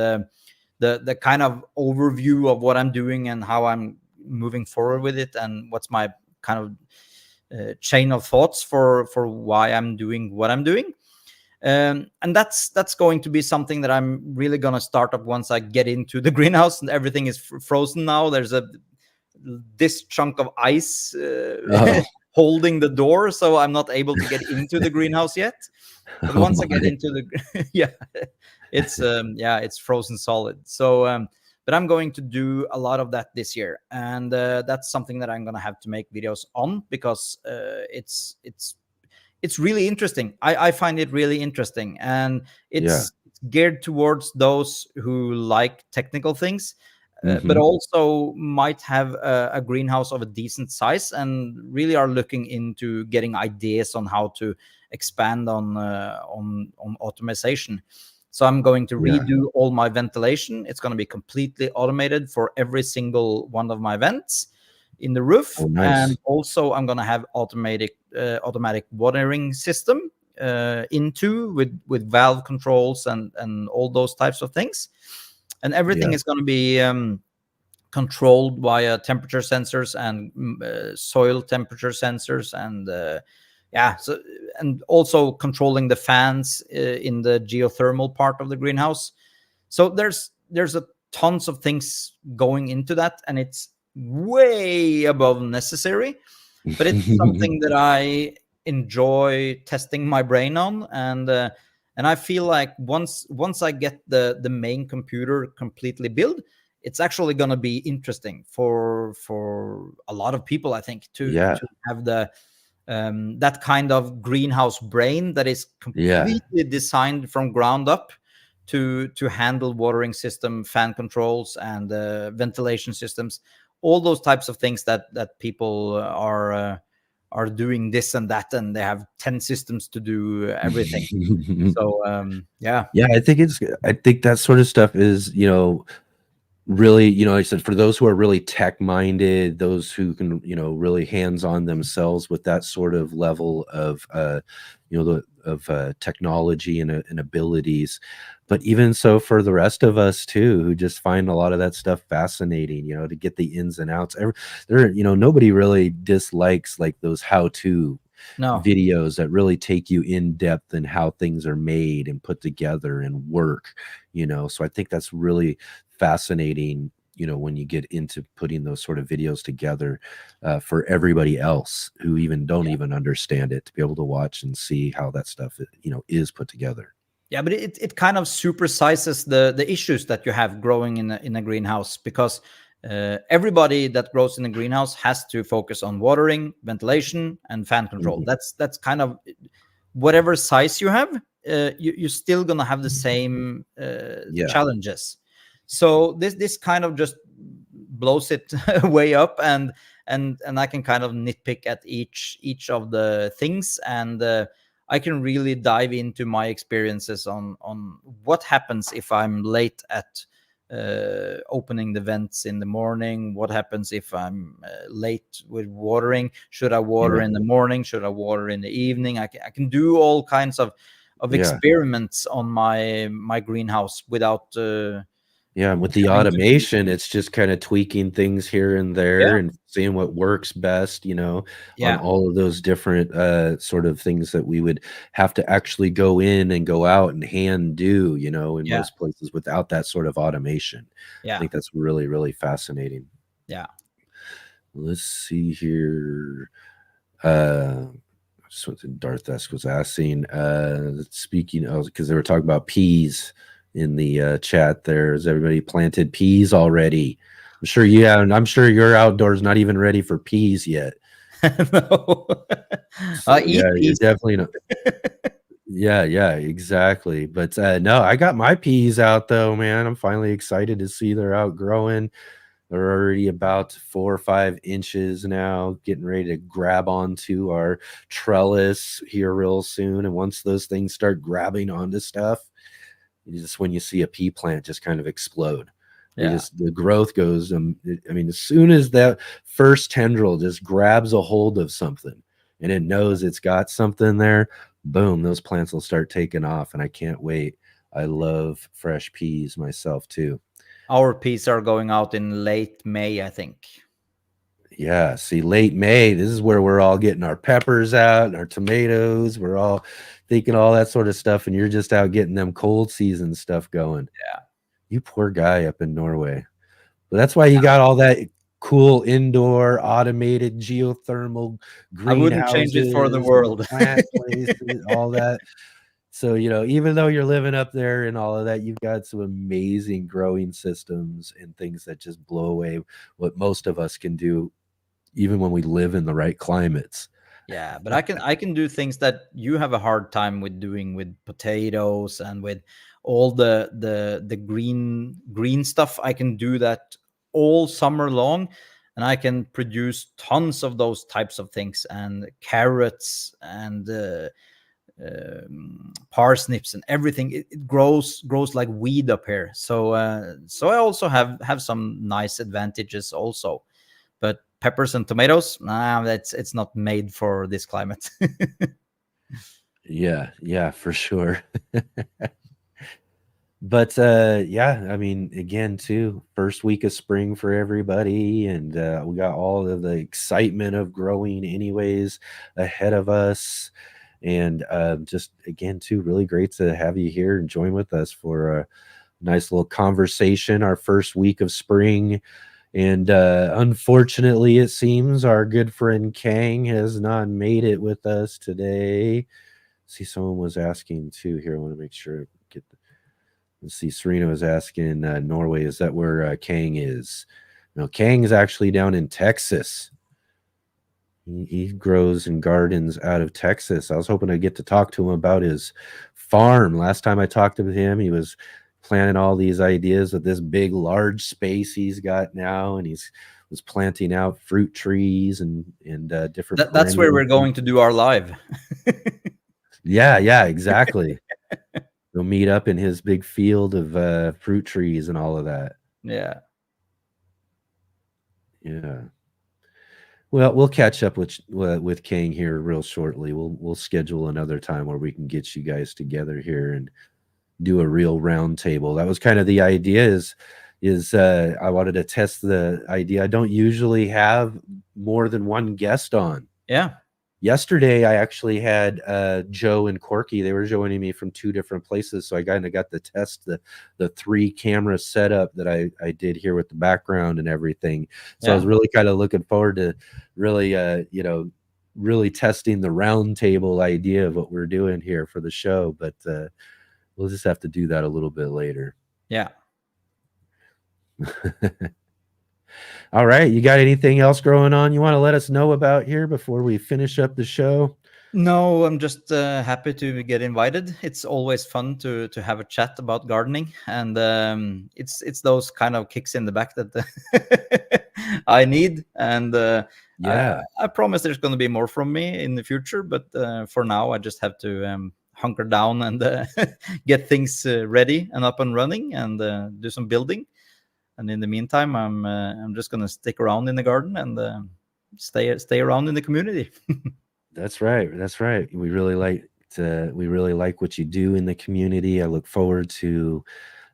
the kind of overview of what I'm doing and how I'm moving forward with it, and what's my kind of chain of thoughts for why I'm doing what I'm doing. And that's going to be something that I'm really going to start up once I get into the greenhouse and everything is frozen now. There's this chunk of ice holding the door, so I'm not able to get into the greenhouse yet. But once I get into the it's frozen solid. So but I'm going to do a lot of that this year, and that's something that I'm going to have to make videos on, because it's really interesting. I find it really interesting, and it's geared towards those who like technical things, but also might have a greenhouse of a decent size and really are looking into getting ideas on how to expand on automation. So I'm going to redo all my ventilation. It's going to be completely automated for every single one of my vents in the roof. And also I'm going to have automatic watering system with valve controls and all those types of things. And everything is going to be controlled via temperature sensors and soil temperature sensors, and so, and also controlling the fans in the geothermal part of the greenhouse. So there's a tons of things going into that, and it's way above necessary, but it's something that I enjoy testing my brain on, and I feel like once I get the main computer completely built, it's actually going to be interesting for a lot of people, I think, to have the that kind of greenhouse brain that is completely designed from ground up to handle watering system, fan controls, and ventilation systems, all those types of things that people are doing this and that, and they have 10 systems to do everything. So I think that sort of stuff is, really, like I said, for those who are really tech minded, those who can, really hands on themselves with that sort of level of, technology and abilities. But even so, for the rest of us too, who just find a lot of that stuff fascinating, to get the ins and outs. Nobody really dislikes like those how-to No. videos that really take you in depth in how things are made and put together and work. So I think that's really fascinating, when you get into putting those sort of videos together, for everybody else who even don't even understand it, to be able to watch and see how that stuff, is put together. Yeah, but it kind of supersizes the issues that you have growing in a greenhouse, because everybody that grows in a greenhouse has to focus on watering, ventilation, and fan control. Mhm. That's kind of whatever size you have. You're still gonna have the same Yeah. challenges. So this kind of just blows it way up, and I can kind of nitpick at each of the things, and I can really dive into my experiences on what happens if I'm late at opening the vents in the morning. What happens if I'm late with watering? Should I water Yeah. in the morning? Should I water in the evening? I can do all kinds of Yeah. experiments on my greenhouse without Yeah, with the having to be. automation, it's just kind of tweaking things here and there Yeah, and seeing what works best, on yeah, all of those different sort of things that we would have to actually go in and go out and hand do, in yeah, most places without that sort of automation. I yeah, think that's really, really fascinating. yeah. Let's see here. Uh Something Darthesk was asking. Speaking of, because they were talking about peas in the chat there. Has everybody planted peas already? I'm sure and I'm sure your outdoors not even ready for peas yet. No. So Eat yeah, you're peas. definitely not. Yeah, exactly. But no, I got my peas out though, man. I'm finally excited to see they're outgrowing. They're already about 4 or 5 inches now, getting ready to grab onto our trellis here real soon. And once those things start grabbing onto stuff, just when you see a pea plant just kind of explode. Yeah. The growth goes. I mean, as soon as that first tendril just grabs a hold of something and it knows it's got something there, boom, those plants will start taking off. And I can't wait. I love fresh peas myself too. Our peas are going out in late May, I think. Yeah, see, late May, this is where we're all getting our peppers out and our tomatoes. We're all thinking all that sort of stuff, and you're just out getting them cold season stuff going. Yeah. You poor guy up in Norway. But that's why you got all that cool indoor automated geothermal I wouldn't change it for the greenhouses and world. plant places, all that. So, even though you're living up there and all of that, you've got some amazing growing systems and things that just blow away what most of us can do, even when we live in the right climates. Yeah, but I can do things that you have a hard time with doing, with potatoes and with all the green stuff. I can do that all summer long, and I can produce tons of those types of things, and carrots and parsnips and everything. It grows like weed up here. So I also have some nice advantages also. But peppers and tomatoes, nah, it's not made for this climate. Yeah, for sure. But yeah, I mean, again, too, first week of spring for everybody, and we got all of the excitement of growing anyways ahead of us. And just again, too, really great to have you here and join with us for a nice little conversation, our first week of spring. And unfortunately, it seems our good friend Khang has not made it with us today. See, someone was asking too here. I want to make sure I get the. Let's see, Serena was asking, Norway, is that where Khang is? No, Khang is actually down in Texas. He grows and gardens out of Texas. I was hoping to get to talk to him about his farm. Last time I talked to him, he was planning all these ideas with this big, large space he's got now, and he's was planting out fruit trees and different That's where perennials. we're going to do our live. Yeah, exactly. We'll meet up in his big field of fruit trees and all of that. Yeah. Yeah. Well, we'll catch up with Kang here real shortly. We'll schedule another time where we can get you guys together here and do a real round table. That was kind of the idea is I wanted to test the idea. I don't usually have more than one guest on. Yeah. Yesterday, I actually had Joe and Corky. They were joining me from two different places, so I kind of got to test the three camera setup that I did here with the background and everything. So I was Yeah. really kind of looking forward to really really testing the round table idea of what we're doing here for the show. But we'll just have to do that a little bit later. Yeah. All right, you got anything else going on you want to let us know about here before we finish up the show? No, I'm just happy to get invited. It's always fun to have a chat about gardening, and it's those kind of kicks in the back that I need. And Yeah. I promise there's going to be more from me in the future, but for now, I just have to hunker down and get things ready and up and running, and do some building. And in the meantime, I'm just going to stick around in the garden and stay around in the community. That's right. That's right. We really like what you do in the community. I look forward to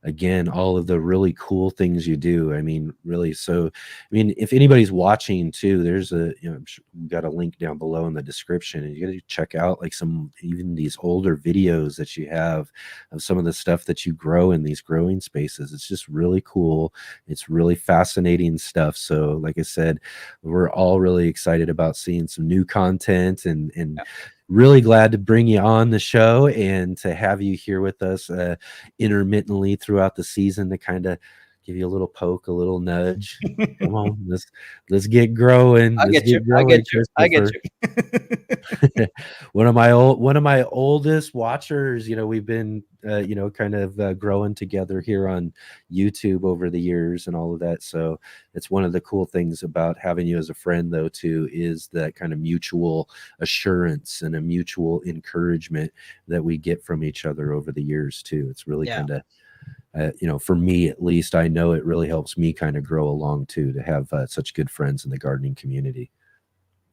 again all of the really cool things you do. I mean, really. So, I mean, if anybody's watching too, there's I'm sure we've got a link down below in the description, and you got to check out like some even these older videos that you have of some of the stuff that you grow in these growing spaces. It's just really cool. It's really fascinating stuff. So, like I said, we're all really excited about seeing some new content and really glad to bring you on the show and to have you here with us intermittently throughout the season to kind of give you a little poke, a little nudge. Come on, let's get growing. I Let's get you. get I growing, get you. I get Christopher. you. One of my oldest watchers. We've been kind of growing together here on YouTube over the years and all of that. So it's one of the cool things about having you as a friend, though, too, is that kind of mutual assurance and a mutual encouragement that we get from each other over the years too. It's really Yeah. kind of for me at least, I know it really helps me kind of grow along too, to have such good friends in the gardening community.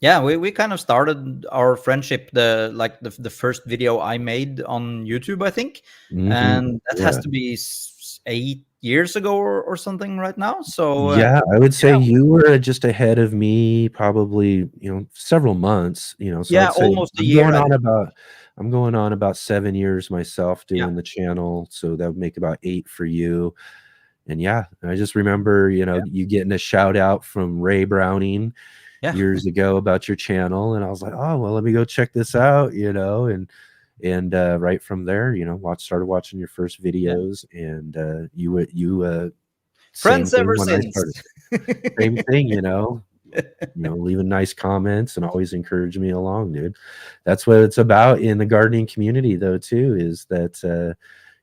Yeah, we kind of started our friendship the first video I made on YouTube, I think, and that has Yeah. to be 8 years ago or something right now. So Yeah, I would say yeah, you were just ahead of me probably, several months, so yeah, I'd say almost a year. I'm going on about 7 years myself Yeah, doing the channel, so that would make about 8 for you. And yeah, I just remember, you getting a shout out from Ray Browning yeah, years ago about your channel, and I was like, "Oh, well, let me go check this out," and right from there, started watching your first yeah. videos, and you same Friends thing ever when I since. started. Same thing, leaving nice comments and always encourage me along, dude. That's what it's about in the gardening community, though, too, is that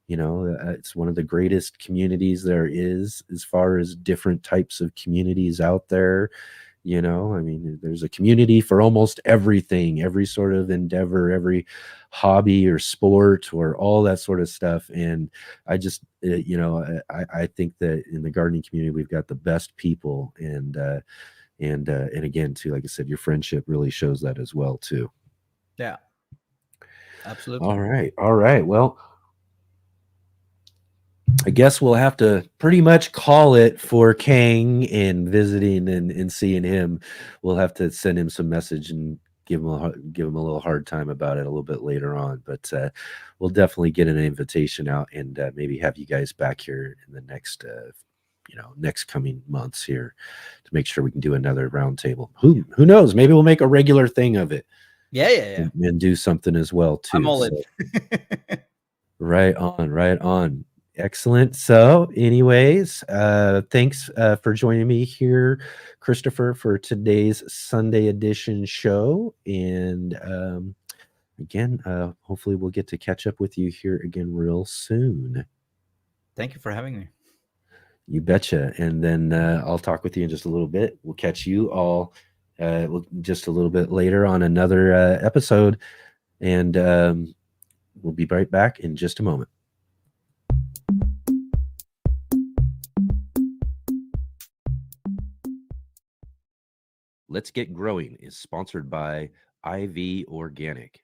it's one of the greatest communities there is as far as different types of communities out there. I mean, there's a community for almost everything, every sort of endeavor, every hobby or sport or all that sort of stuff. And I just, I think that in the gardening community, we've got the best people. And again, too, like I said, your friendship really shows that as well, too. Yeah, absolutely. All right. All right. Well, I guess we'll have to pretty much call it for Kang and visiting and seeing him. We'll have to send him some message and give him a little hard time about it a little bit later on. But we'll definitely get an invitation out and maybe have you guys back here in the next next coming months here to make sure we can do another roundtable. Who knows? Maybe we'll make a regular thing of it. Yeah. And do something as well too. I'm all in. So, right on. Excellent. So, anyways, thanks for joining me here, Christopher, for today's Sunday edition show. And again, hopefully we'll get to catch up with you here again real soon. Thank you for having me. You betcha. And then I'll talk with you in just a little bit. We'll catch you all just a little bit later on another episode. And we'll be right back in just a moment. Let's Get Growing is sponsored by IV Organic.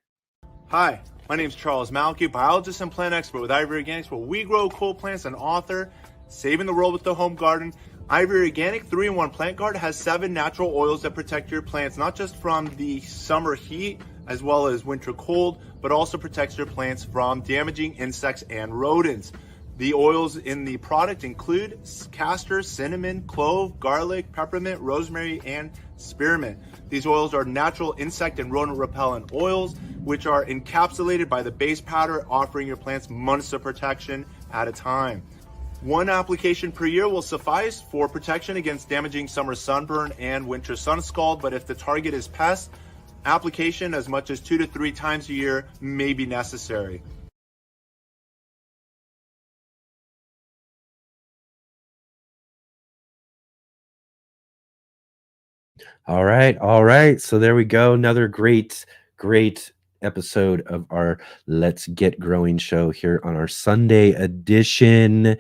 Hi, my name is Charles Malky, biologist and plant expert with Ivory Organics, where we grow cool plants and author Saving the World with the Home Garden. Ivory Organic 3-in-1 Plant Guard has 7 natural oils that protect your plants, not just from the summer heat as well as winter cold, but also protects your plants from damaging insects and rodents. The oils in the product include castor, cinnamon, clove, garlic, peppermint, rosemary, and spearmint. These oils are natural insect and rodent repellent oils, which are encapsulated by the base powder, offering your plants months of protection at a time. 1 application per year will suffice for protection against damaging summer sunburn and winter sun scald, but if the target is pests, application as much as 2 to 3 times a year may be necessary. All right. So there we go. Another great episode of our Let's Get Growing show here on our Sunday edition.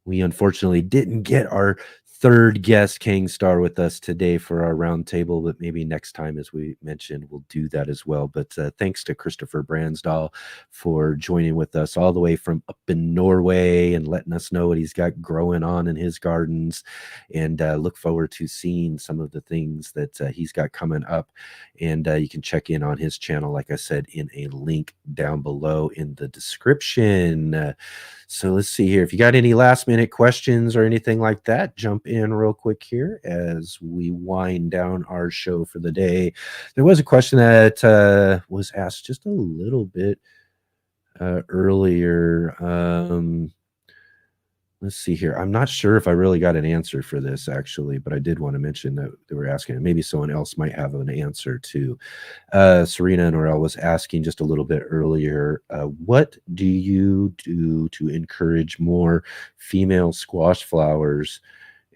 We unfortunately didn't get our third guest, Khang Starr, with us today for our roundtable, but maybe next time, as we mentioned, we'll do that as well. But thanks to Christopher Brandsdal for joining with us all the way from up in Norway and letting us know what he's got growing on in his gardens. And look forward to seeing some of the things that he's got coming up. And you can check in on his channel, like I said, in a link down below in the description. So let's see here. If you got any last minute questions or anything like that, jump in real quick here as we wind down our show for the day. There was a question that was asked just a little bit earlier. Let's see here. I'm not sure if I really got an answer for this, actually, but I did want to mention that they were asking, and maybe someone else might have an answer too. Serena Norell was asking just a little bit earlier, what do you do to encourage more female squash flowers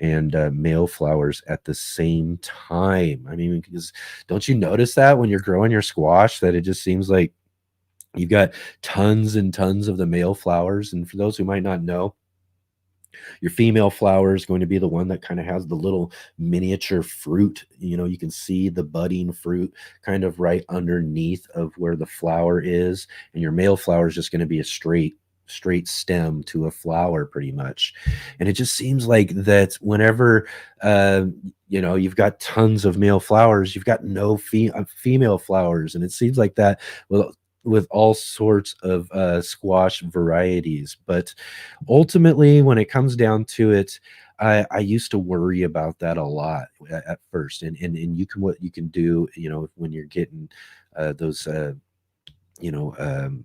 and male flowers at the same time? I mean, because don't you notice that when you're growing your squash that it just seems like you've got tons and tons of the male flowers? And for those who might not know, your female flower is going to be the one that kind of has the little miniature fruit. You know, you can see the budding fruit kind of right underneath of where the flower is. And your male flower is just going to be a straight stem to a flower pretty much. And it just seems like that whenever you know, you've got tons of male flowers, you've got no female flowers. And it seems like that with all sorts of squash varieties. But ultimately, when it comes down to it, I used to worry about that a lot at first. And you can, what you can do, you know, when you're getting those you know,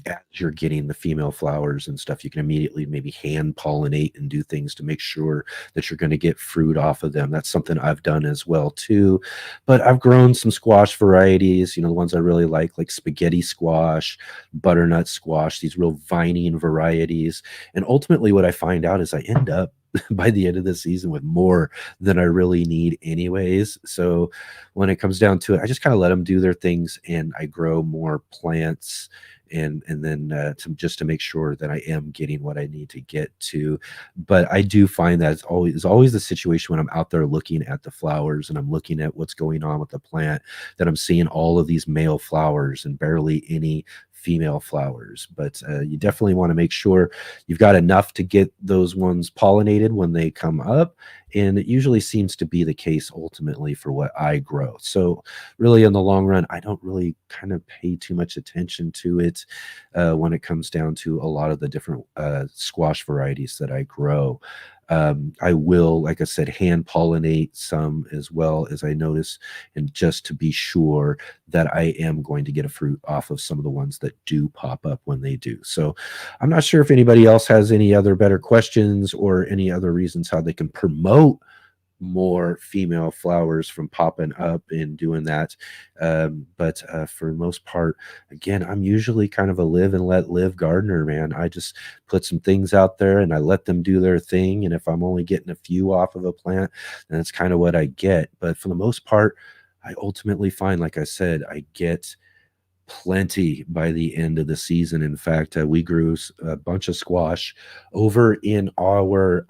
as you're getting the female flowers and stuff, you can immediately maybe hand pollinate and do things to make sure that you're going to get fruit off of them. That's something I've done as well too. But I've grown some squash varieties, you know, the ones I really like spaghetti squash, butternut squash, these real vining varieties. And ultimately what I find out is I end up by the end of the season with more than I really need anyways. So when it comes down to it, I just kind of let them do their things and I grow more plants and then just to make sure that I am getting what I need to get to. But I do find that it's always the situation when I'm out there looking at the flowers and I'm looking at what's going on with the plant, that I'm seeing all of these male flowers and barely any female flowers. But you definitely want to make sure you've got enough to get those ones pollinated when they come up. And it usually seems to be the case ultimately for what I grow. So really in the long run, I don't really kind of pay too much attention to it when it comes down to a lot of the different squash varieties that I grow. I will, like I said, hand pollinate some as well as I notice, and just to be sure that I am going to get a fruit off of some of the ones that do pop up when they do. So I'm not sure if anybody else has any other better questions or any other reasons how they can promote more female flowers from popping up and doing that. But for the most part, again, I'm usually kind of a live and let live gardener, man. I just put some things out there and I let them do their thing. And if I'm only getting a few off of a plant, then that's kind of what I get. But for the most part, I ultimately find, like I said, I get plenty by the end of the season. In fact, we grew a bunch of squash over in our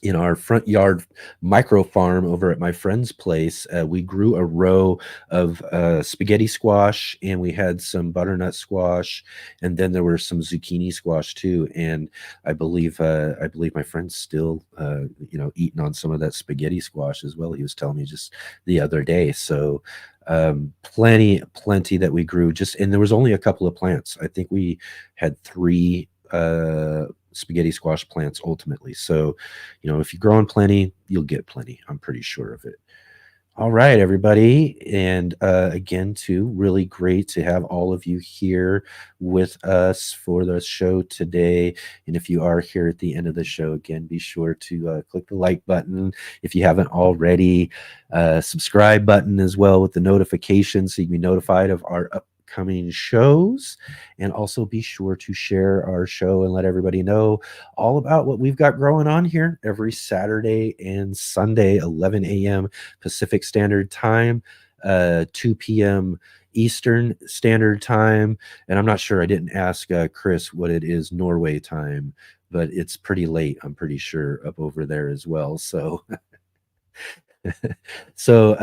in our front yard micro farm over at my friend's place, we grew a row of spaghetti squash, and we had some butternut squash, and then there were some zucchini squash too. And I believe my friend's still eating on some of that spaghetti squash as well. He was telling me just the other day. So plenty that we grew, and there was only a couple of plants. I think we had 3 spaghetti squash plants ultimately. So, if you're growing plenty, you'll get plenty. I'm pretty sure of it. All right, everybody. And again, too, really great to have all of you here with us for the show today. And if you are here at the end of the show, again, be sure to click the like button if you haven't already. Subscribe button as well with the notifications so you can be notified of our upcoming shows. And also be sure to share our show and let everybody know all about what we've got growing on here every Saturday and Sunday, 11 a.m. Pacific Standard Time, 2 p.m. Eastern Standard Time. And I'm not sure, I didn't ask Chris what it is Norway time, but it's pretty late, I'm pretty sure, up over there as well. So so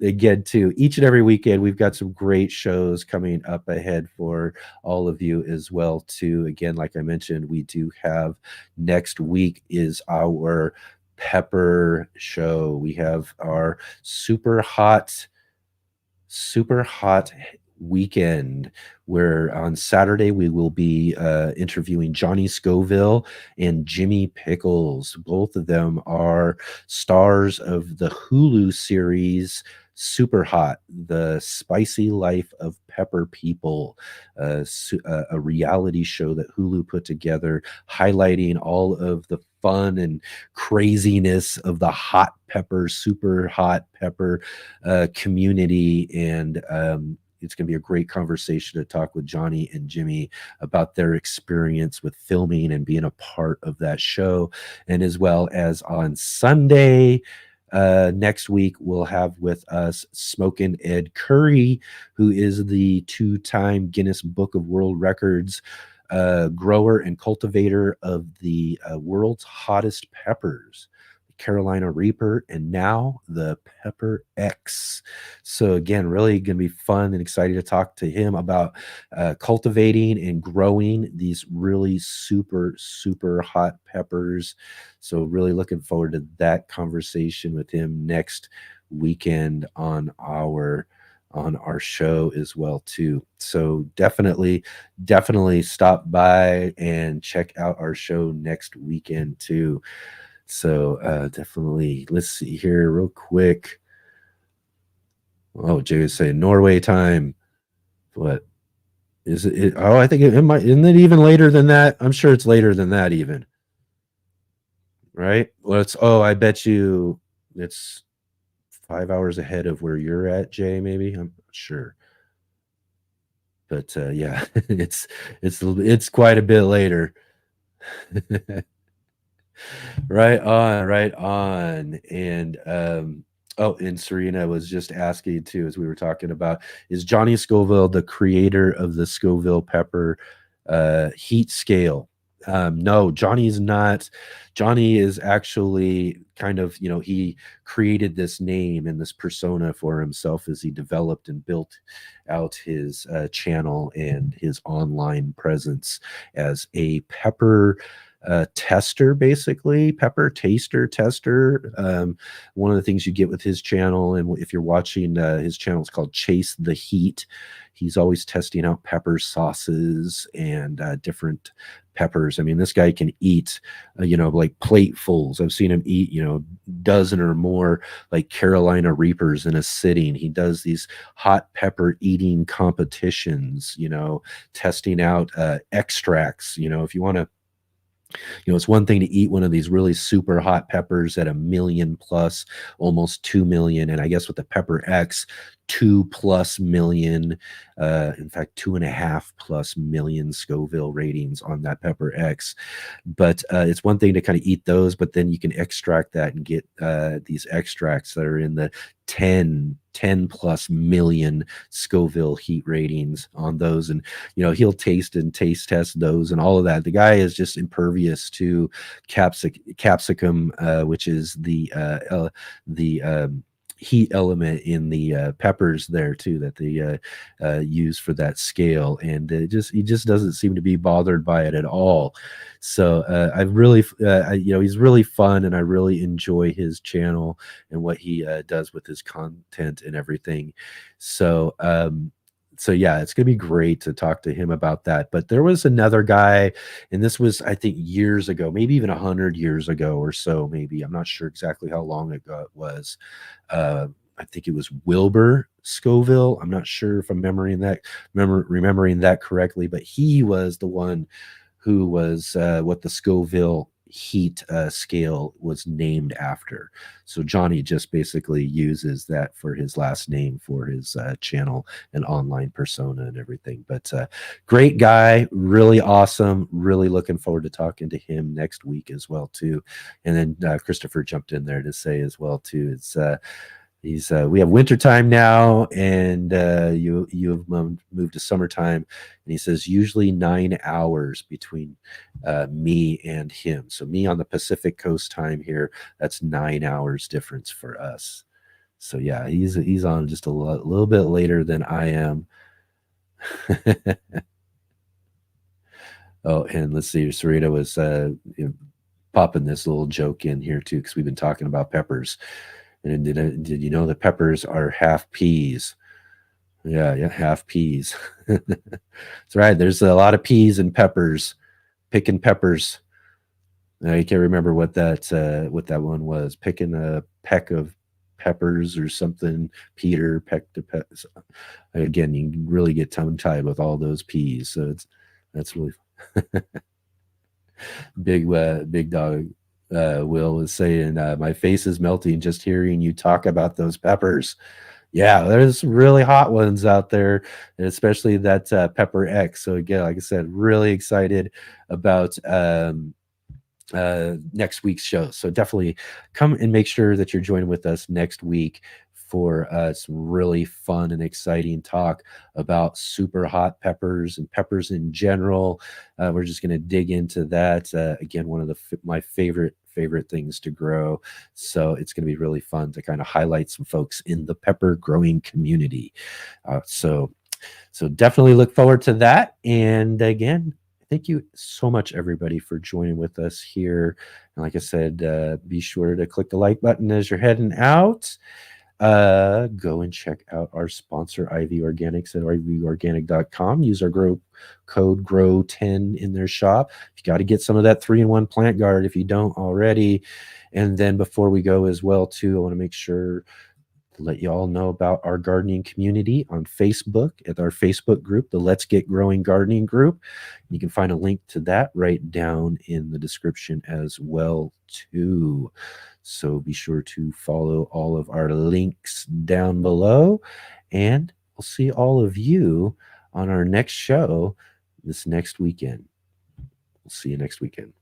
again, too, each and every weekend we've got some great shows coming up ahead for all of you as well too. Again, like I mentioned, we do have next week is our pepper show. We have our super hot weekend, where on Saturday we will be interviewing Johnny Scoville and Jimmy Pickles. Both of them are stars of the Hulu series Super Hot, the spicy life of pepper people, a reality show that Hulu put together, highlighting all of the fun and craziness of the hot pepper, super hot pepper community. And it's going to be a great conversation to talk with Johnny and Jimmy about their experience with filming and being a part of that show. And as well as on Sunday, next week, we'll have with us Smokin' Ed Curry, who is the 2-time Guinness Book of World Records grower and cultivator of the world's hottest peppers, Carolina Reaper, and now the Pepper X. So again, really going to be fun and excited to talk to him about cultivating and growing these really super, super hot peppers. So really looking forward to that conversation with him next weekend on our show as well too. So definitely stop by and check out our show next weekend too. So definitely, let's see here real quick. Oh, Jay was saying Norway time. What is it? Oh, I think it might. Isn't it even later than that? I'm sure it's later than that even. Right? Well, I bet you it's 5 hours ahead of where you're at, Jay, maybe. I'm not sure. But yeah, it's quite a bit later. Right on. And and Serena was just asking too, as we were talking about, is Johnny Scoville the creator of the Scoville pepper heat scale? No, Johnny is not. Johnny is actually kind of, he created this name and this persona for himself as he developed and built out his channel and his online presence as a pepper tester, basically pepper tester. One of the things you get with his channel, and if you're watching his channel, it's called Chase the Heat. He's always testing out pepper sauces and different peppers. I mean, this guy can eat like platefuls. I've seen him eat dozen or more like Carolina Reapers in a sitting. He does these hot pepper eating competitions, testing out extracts. If you want to, it's one thing to eat one of these really super hot peppers at 1 million plus, almost 2 million. And I guess with the Pepper X, 2+ million, in fact 2.5+ million Scoville ratings on that Pepper X. But it's one thing to kind of eat those, but then you can extract that and get these extracts that are in the 10+ million Scoville heat ratings on those. And he'll taste and taste test those and all of that. The guy is just impervious to capsicum, which is the heat element in the peppers there too, that they use for that scale, and he just doesn't seem to be bothered by it at all. So I really he's really fun, and I really enjoy his channel and what he does with his content and everything. So yeah, it's gonna be great to talk to him about that. But there was another guy, and this was, I think, years ago, maybe even 100 years ago or so, maybe. I'm not sure exactly how long ago it was. I think it was Wilbur Scoville. I'm not sure if I'm remembering that correctly, but he was the one who was what the Scoville heat scale was named after. So Johnny just basically uses that for his last name for his channel and online persona and everything. But great guy, really awesome, really looking forward to talking to him next week as well too. And then Christopher jumped in there to say as well too, it's we have winter time now, and you have moved to summertime, and he says usually 9 hours between me and him. So me on the Pacific Coast time here, that's 9 hours difference for us. So yeah, he's on just a little bit later than I am. Oh, and let's see, Sarita was popping this little joke in here too, because we've been talking about peppers. And did you know that peppers are half peas? Yeah, half peas. That's right. There's a lot of peas and peppers. Picking peppers. I can't remember what that one was. Picking a peck of peppers or something. Peter pecked a peck. Again, you can really get tongue-tied with all those peas. So that's really big dog. Will was saying, my face is melting just hearing you talk about those peppers. Yeah, there's really hot ones out there, and especially that Pepper X. So again, like I said, really excited about next week's show. So definitely come and make sure that you're joining with us next week for some really fun and exciting talk about super hot peppers and peppers in general. We're just going to dig into that. Again, one of my favorite things to grow. So it's going to be really fun to kind of highlight some folks in the pepper growing community. So definitely look forward to that. And again, thank you so much, everybody, for joining with us here. And like I said, be sure to click the like button as you're heading out. Go and check out our sponsor, IV Organics, at ivorganic.com. Use our code GROW10 in their shop. You got to get some of that 3-in-1 plant guard if you don't already. And then before we go as well too, I want to make sure to let you all know about our gardening community on Facebook, at our Facebook group, the Let's Get Growing Gardening group. You can find a link to that right down in the description as well too. So be sure to follow all of our links down below, and we'll see all of you on our next show this next weekend. We'll see you next weekend.